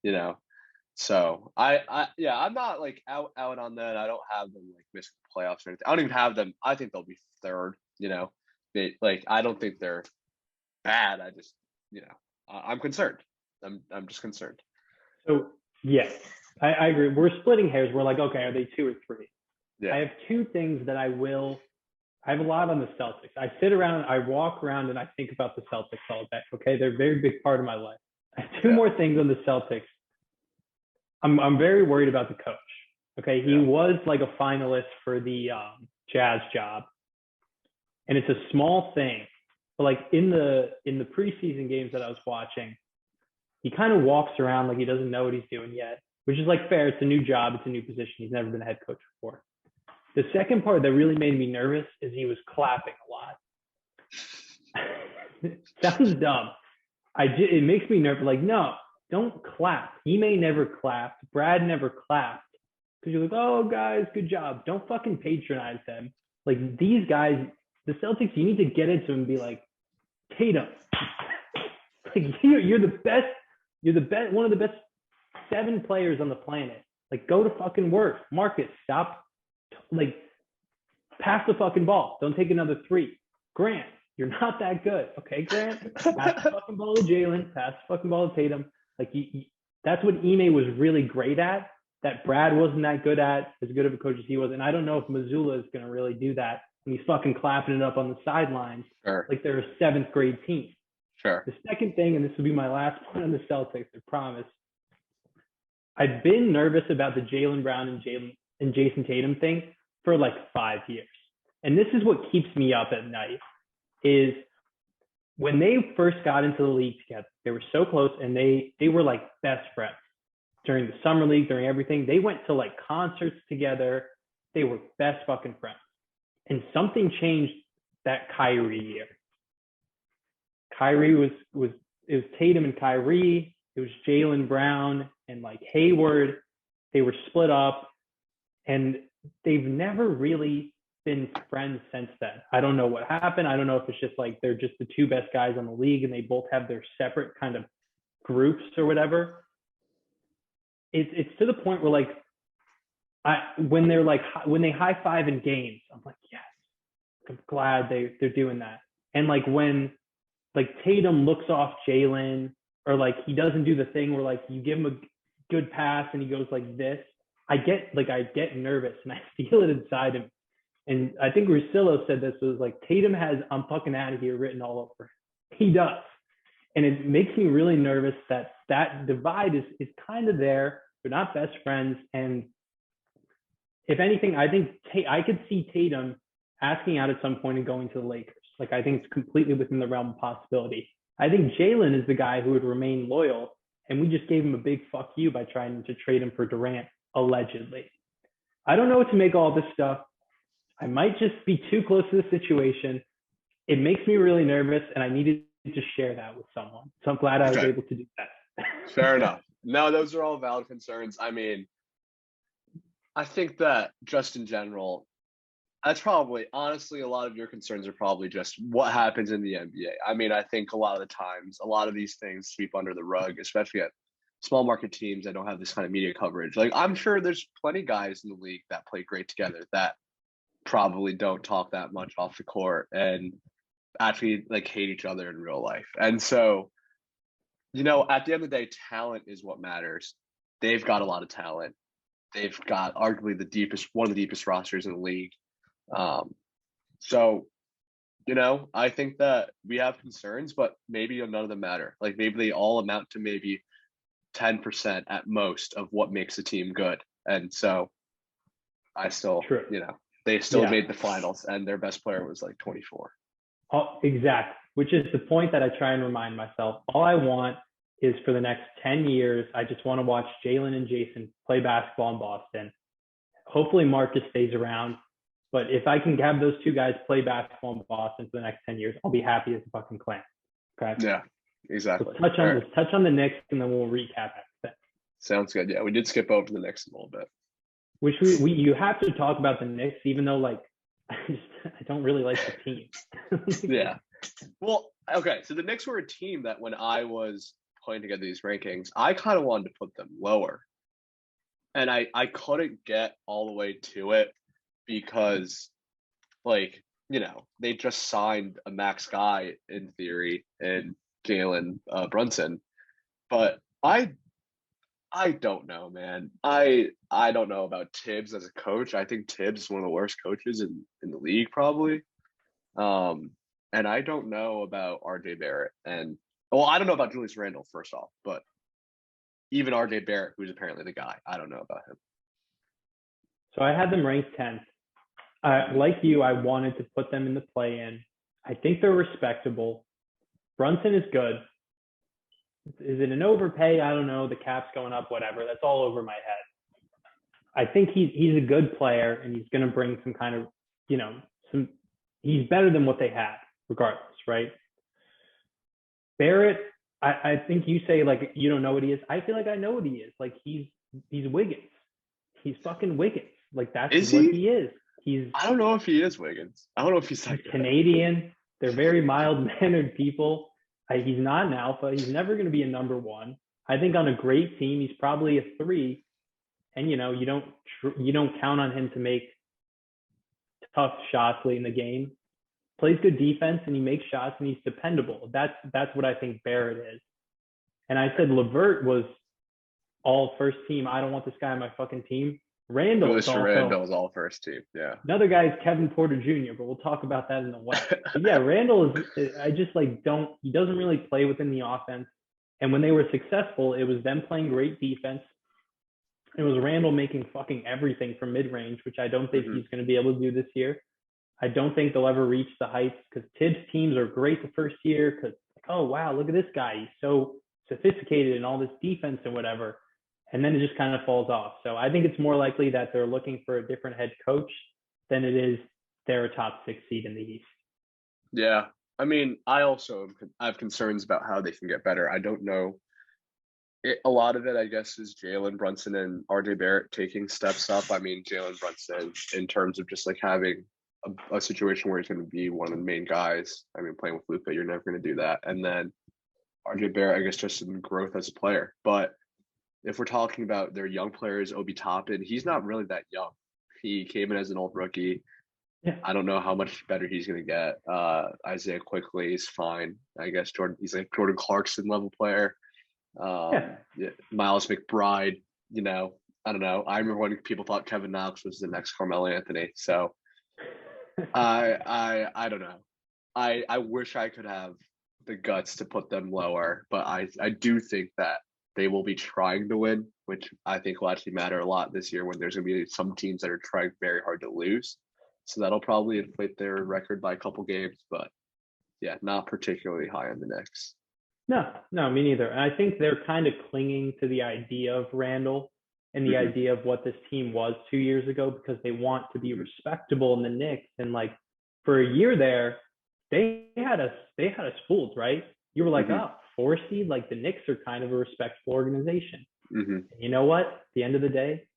So I'm not like out on that. I don't have them like missing the playoffs or anything. I don't even have them. I think they'll be third. I don't think they're bad. I just, I'm concerned. I'm just concerned. So yes, I agree. We're splitting hairs. We're like, okay, are they 2 or 3? Yeah. I have 2 things that I have a lot on the Celtics. I walk around and I think about the Celtics all day. Okay. They're a very big part of my life. I have 2 more things on the Celtics. I'm very worried about the coach. Okay. He was like a finalist for the Jazz job. And it's a small thing, but like in the preseason games that I was watching, he kind of walks around like he doesn't know what he's doing yet, which is like fair. It's a new job. It's a new position. He's never been a head coach before. The second part that really made me nervous is he was clapping a lot. Sounds dumb. It makes me nervous. Like, no, don't clap. He may never clapped. Brad never clapped. Because you're like, oh, guys, good job. Don't fucking patronize them. Like, these guys, the Celtics, you need to get into them and be like, Tatum, like, you're the best. You're the best, one of the best 7 players on the planet. Like, go to fucking work. Marcus, stop. Like, pass the fucking ball. Don't take another 3. Grant, you're not that good. Okay, Grant? Pass the fucking ball to Jalen. Pass the fucking ball to Tatum. Like, that's what Ime was really great at, that Brad wasn't that good at, as good of a coach as he was. And I don't know if Mazzulla is going to really do that when he's fucking clapping it up on the sidelines like they're a 7th grade team. Sure. The second thing, and this will be my last point on the Celtics, I promise. I've been nervous about the Jaylen Brown and Jason Tatum thing for like 5 years. And this is what keeps me up at night, is when they first got into the league together, they were so close and they were like best friends during the summer league, during everything. They went to like concerts together. They were best fucking friends. And something changed that Kyrie year. Kyrie was it was Tatum and Kyrie. It was Jaylen Brown and like Hayward. They were split up, and they've never really been friends since then. I don't know what happened. I don't know if it's just like they're just the two best guys on the league and they both have their separate kind of groups or whatever. It's to the point where like when they high five in games, I'm like, yes, I'm glad they're doing that. And like when like Tatum looks off Jaylen, or like he doesn't do the thing where like you give him a good pass and he goes like this, I get nervous and I feel it inside him. And I think Russillo said this was like, Tatum has "I'm fucking out of here" written all over him. He does. And it makes me really nervous that divide is kind of there. They're not best friends. And if anything, I think I could see Tatum asking out at some point and going to the Lakers. Like, I think it's completely within the realm of possibility. I think Jaylen is the guy who would remain loyal. And we just gave him a big fuck you by trying to trade him for Durant, allegedly. I don't know what to make all this stuff. I might just be too close to the situation. It makes me really nervous, and I needed to share that with someone. So I'm glad I was able to do that. Fair enough. No, those are all valid concerns. I mean, I think that just in general, that's probably, honestly, a lot of your concerns are probably just what happens in the NBA. I mean, I think a lot of the times, a lot of these things sweep under the rug, especially at small market teams that don't have this kind of media coverage. Like, I'm sure there's plenty of guys in the league that play great together that probably don't talk that much off the court and actually like hate each other in real life. And so, you know, at the end of the day, talent is what matters. They've got a lot of talent. They've got arguably one of the deepest rosters in the league. So, you know, I think that we have concerns, but maybe none of them matter. Like, maybe they all amount to maybe 10% at most of what makes a team good. And so I still, you know, they still made the finals and their best player was like 24. Oh, exactly. Which is the point that I try and remind myself. All I want is for the next 10 years, I just want to watch Jaylen and Jason play basketball in Boston. Hopefully Marcus stays around. But if I can have those two guys play basketball in Boston for the next 10 years, I'll be happy as a fucking clam. Okay. Yeah, exactly. Let's touch on the Knicks and then we'll recap it. Sounds good. Yeah, we did skip over the Knicks a little bit. Which you have to talk about the Knicks, even though like I don't really like the team. Yeah. Well, okay. So the Knicks were a team that when I was putting together these rankings, I kind of wanted to put them lower. And I couldn't get all the way to it because, like, you know, they just signed a max guy in theory in Jalen Brunson. But I don't know, man. I don't know about Tibbs as a coach. I think Tibbs is one of the worst coaches in the league, probably. And I don't know about RJ Barrett. And, well, I don't know about Julius Randle, first off. But even RJ Barrett, who's apparently the guy, I don't know about him. So I had them ranked 10th. Like you, I wanted to put them in the play-in. I think they're respectable. Brunson is good. Is it an overpay? I don't know. The cap's going up, whatever. That's all over my head. I think he's a good player, and he's going to bring some kind of, you know, he's better than what they had, regardless, right? Barrett, I think you say, like, you don't know what he is. I feel like I know what he is. Like, he's Wiggins. He's fucking Wiggins. Like, that's what he is. I don't know if he is Wiggins. I don't know if he's like Canadian. They're very mild-mannered people. He's not an alpha. He's never going to be a number one. I think on a great team, he's probably a 3. And, you know, you don't count on him to make tough shots late in the game. Plays good defense and he makes shots and he's dependable. That's what I think Barrett is. And I said LeVert was all first team. I don't want this guy on my fucking team. Randle is all first team. Yeah. Another guy is Kevin Porter Jr., but we'll talk about that in a while. Yeah, Randle I just like he doesn't really play within the offense. And when they were successful, it was them playing great defense. It was Randle making fucking everything from mid-range, which I don't think he's going to be able to do this year. I don't think they'll ever reach the heights because Tibbs teams are great the first year because, like, oh, wow, look at this guy. He's so sophisticated in all this defense and whatever. And then it just kind of falls off. So I think it's more likely that they're looking for a different head coach than it is they're a top 6 seed in the East. Yeah, I mean, I have concerns about how they can get better. I don't know. A lot of it, I guess, is Jalen Brunson and RJ Barrett taking steps up. I mean, Jalen Brunson, in terms of just like having a situation where he's going to be one of the main guys. I mean, playing with Luka, you're never going to do that. And then RJ Barrett, I guess, just in growth as a player. But if we're talking about their young players, Obi Toppin, he's not really that young. He came in as an old rookie. Yeah. I don't know how much better he's going to get. Isaiah Quickly is fine. I guess he's like Jordan Clarkson level player. Yeah, Miles McBride, I don't know. I remember when people thought Kevin Knox was the next Carmelo Anthony. So I don't know. I wish I could have the guts to put them lower, but I do think that they will be trying to win, which I think will actually matter a lot this year when there's going to be some teams that are trying very hard to lose. So that'll probably inflate their record by a couple games, but yeah, not particularly high on the Knicks. No, me neither. And I think they're kind of clinging to the idea of Randall and the idea of what this team was 2 years ago because they want to be respectable in the Knicks. And like for a year there, they had us fooled, right? You were like, 4 seed, like the Knicks are kind of a respectable organization. And you know what? At the end of the day,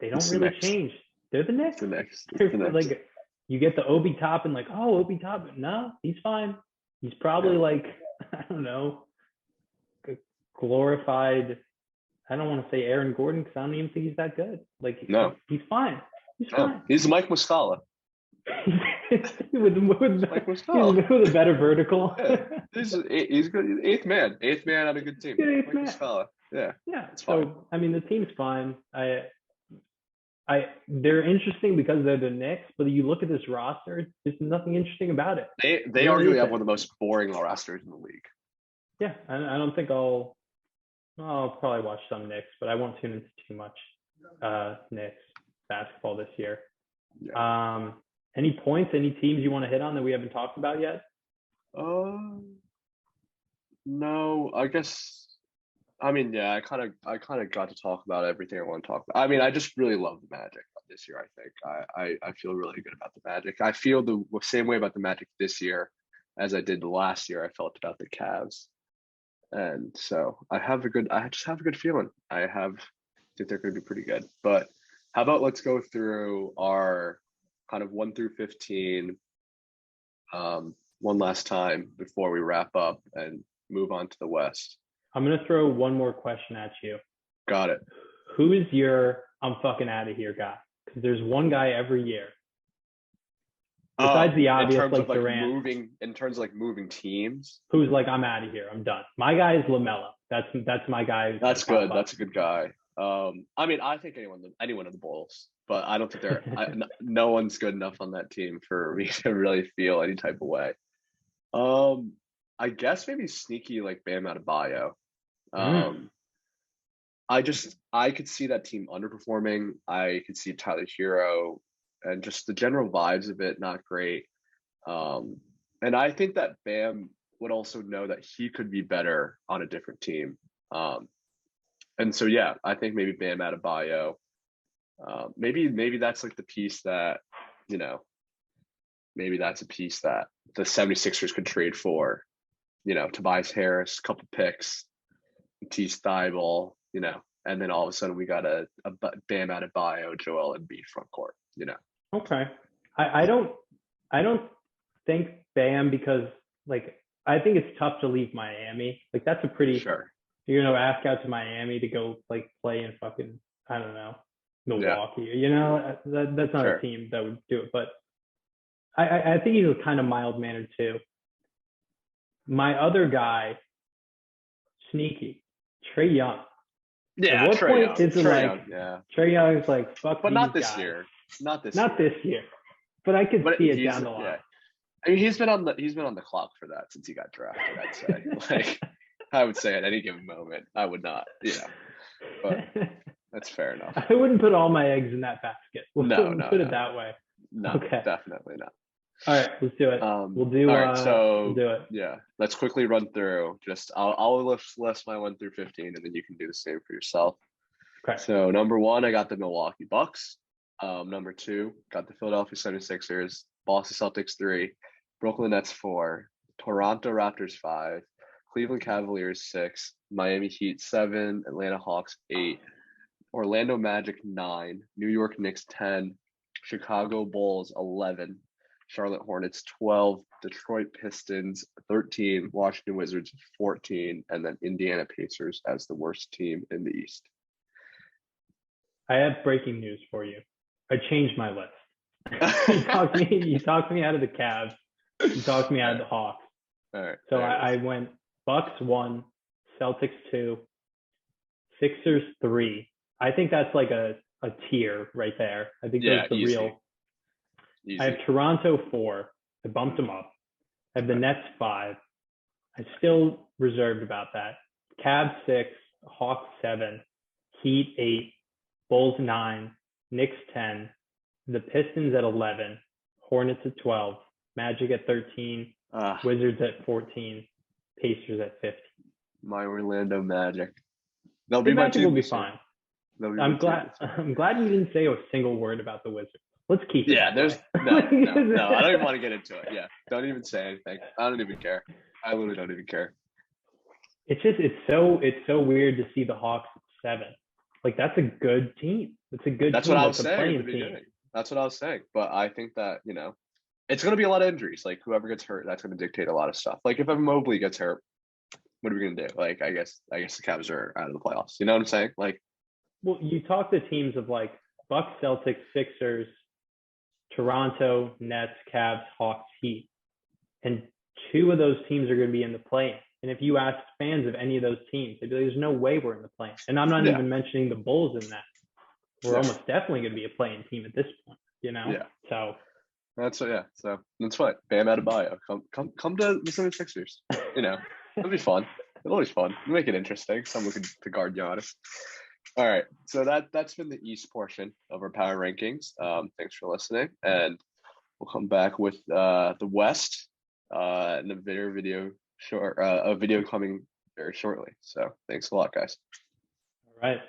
they don't really change. They're the Knicks. The Knicks. Like you get the Obi Toppin, like, oh, Obi Toppin. No, he's fine. He's probably like, I don't know, glorified. I don't want to say Aaron Gordon because I don't even think he's that good. Like, no, he's fine. He's fine. He's Mike Muscala. with a better vertical. Yeah. He's good. Eighth man on a good team. Mike Muscala. Yeah. It's fine. So I mean, the team's fine. They're interesting because they're the Knicks, but you look at this roster, there's nothing interesting about it. They arguably have one of the most boring rosters in the league. Yeah, I don't think I'll probably watch some Knicks, but I won't tune into too much Knicks basketball this year. Yeah. Any points, any teams you want to hit on that we haven't talked about yet? No, I guess. I mean, yeah, I kind of got to talk about everything I want to talk about. I mean, I just really love the Magic this year. I think I feel really good about the Magic. I feel the same way about the Magic this year as I did the last year. I felt about the Cavs, and so I just have a good feeling. I think they're going to be pretty good. But how about let's go through our kind of 1 through 15 one last time before we wrap up and move on to the West. I'm going to throw one more question at you. Got it. Who is your I'm fucking out of here guy? Because there's one guy every year. Besides the obvious, like Durant. In terms of like moving teams. Who's like, I'm out of here. I'm done. My guy is LaMelo. That's my guy. That's good. That's a good guy. I mean, I think anyone of the Bulls, but I don't think no one's good enough on that team for me to really feel any type of way. I guess maybe sneaky like Bam Adebayo. I could see that team underperforming. I could see Tyler Hero and just the general vibes of it not great. And I think that Bam would also know that he could be better on a different team. And so yeah, I think maybe Bam Adebayo. Maybe that's like the piece that, maybe that's a piece that the 76ers could trade for. Tobias Harris, couple picks, Matisse Thybulle, and then all of a sudden we got a Bam Adebayo, Joel Embiid front court, Okay. I don't think Bam because like I think it's tough to leave Miami. Like that's a pretty sure. You're gonna ask out to Miami to go like play in fucking I don't know Milwaukee. Yeah. That's not a team that would do it. But I think he's kind of mild mannered too. My other guy, sneaky, Trae Young. Yeah, at what Trae point Young. is it Trae like Young, yeah. Trae Young is like fuck? But not this guys. year. Not this year. But I could see it down the line. Yeah. I mean, he's been on the clock for that since he got drafted. I'd say, like, I would say at any given moment, I would not. But that's fair enough. I wouldn't put all my eggs in that basket. No, put it that way. No, okay. Definitely not. All right, let's do it. We'll do. All right, so we'll do it. Yeah, let's quickly run through. I'll list my 1 through 15, and then you can do the same for yourself. Okay. So number 1, I got the Milwaukee Bucks. Number 2, got the Philadelphia 76ers. Boston Celtics 3, Brooklyn Nets 4, Toronto Raptors 5, Cleveland Cavaliers 6, Miami Heat 7, Atlanta Hawks 8, Orlando Magic 9, New York Knicks 10, Chicago Bulls 11, Charlotte Hornets 12, Detroit Pistons 13, Washington Wizards 14, and then Indiana Pacers as the worst team in the East. I have breaking news for you. I changed my list. You talked me out of the Cavs. You talked me out of the Hawks. All right. So I went Bucks 1, Celtics 2, Sixers 3. I think that's like a tier right there. I think that's the easy. real. Easy. I have Toronto 4. I bumped them up. I have the Nets 5. I'm still reserved about that. Cavs 6, Hawks 7, Heat 8, Bulls 9, Knicks 10, the Pistons at 11, Hornets at 12, Magic at 13, Wizards at 14, Pacers at 15. My Orlando Magic. They'll The be my Magic team. will be fine. I'm glad you didn't say a single word about the Wizards. Let's keep it. Yeah, there's no. I don't even want to get into it. Yeah, don't even say anything. I don't even care. I literally don't even care. It's so weird to see the Hawks at 7. Like that's a good team. It's a good. That's team. what I was That's saying at the beginning. That's what I was saying. But I think that it's going to be a lot of injuries. Like whoever gets hurt, that's going to dictate a lot of stuff. Like if Evan Mobley gets hurt, what are we going to do? Like I guess the Cavs are out of the playoffs. You know what I'm saying? Like, well, you talk to teams of like Bucks, Celtics, Sixers, Toronto, Nets, Cavs, Hawks, Heat, and 2 of those teams are going to be in the play-in. And if you ask fans of any of those teams, they'd be like, "There's no way we're in the play-in." And I'm not even mentioning the Bulls in that. We're almost definitely going to be a play-in team at this point. Yeah. So that's So that's fine. Bam Adebayo, come to the 76ers. It'll be fun. It'll be fun. Make it interesting. So I'm looking to guard Giannis. All right. So that's been the East portion of our power rankings. Thanks for listening, and we'll come back with the West and a video coming very shortly. So thanks a lot, guys. All right.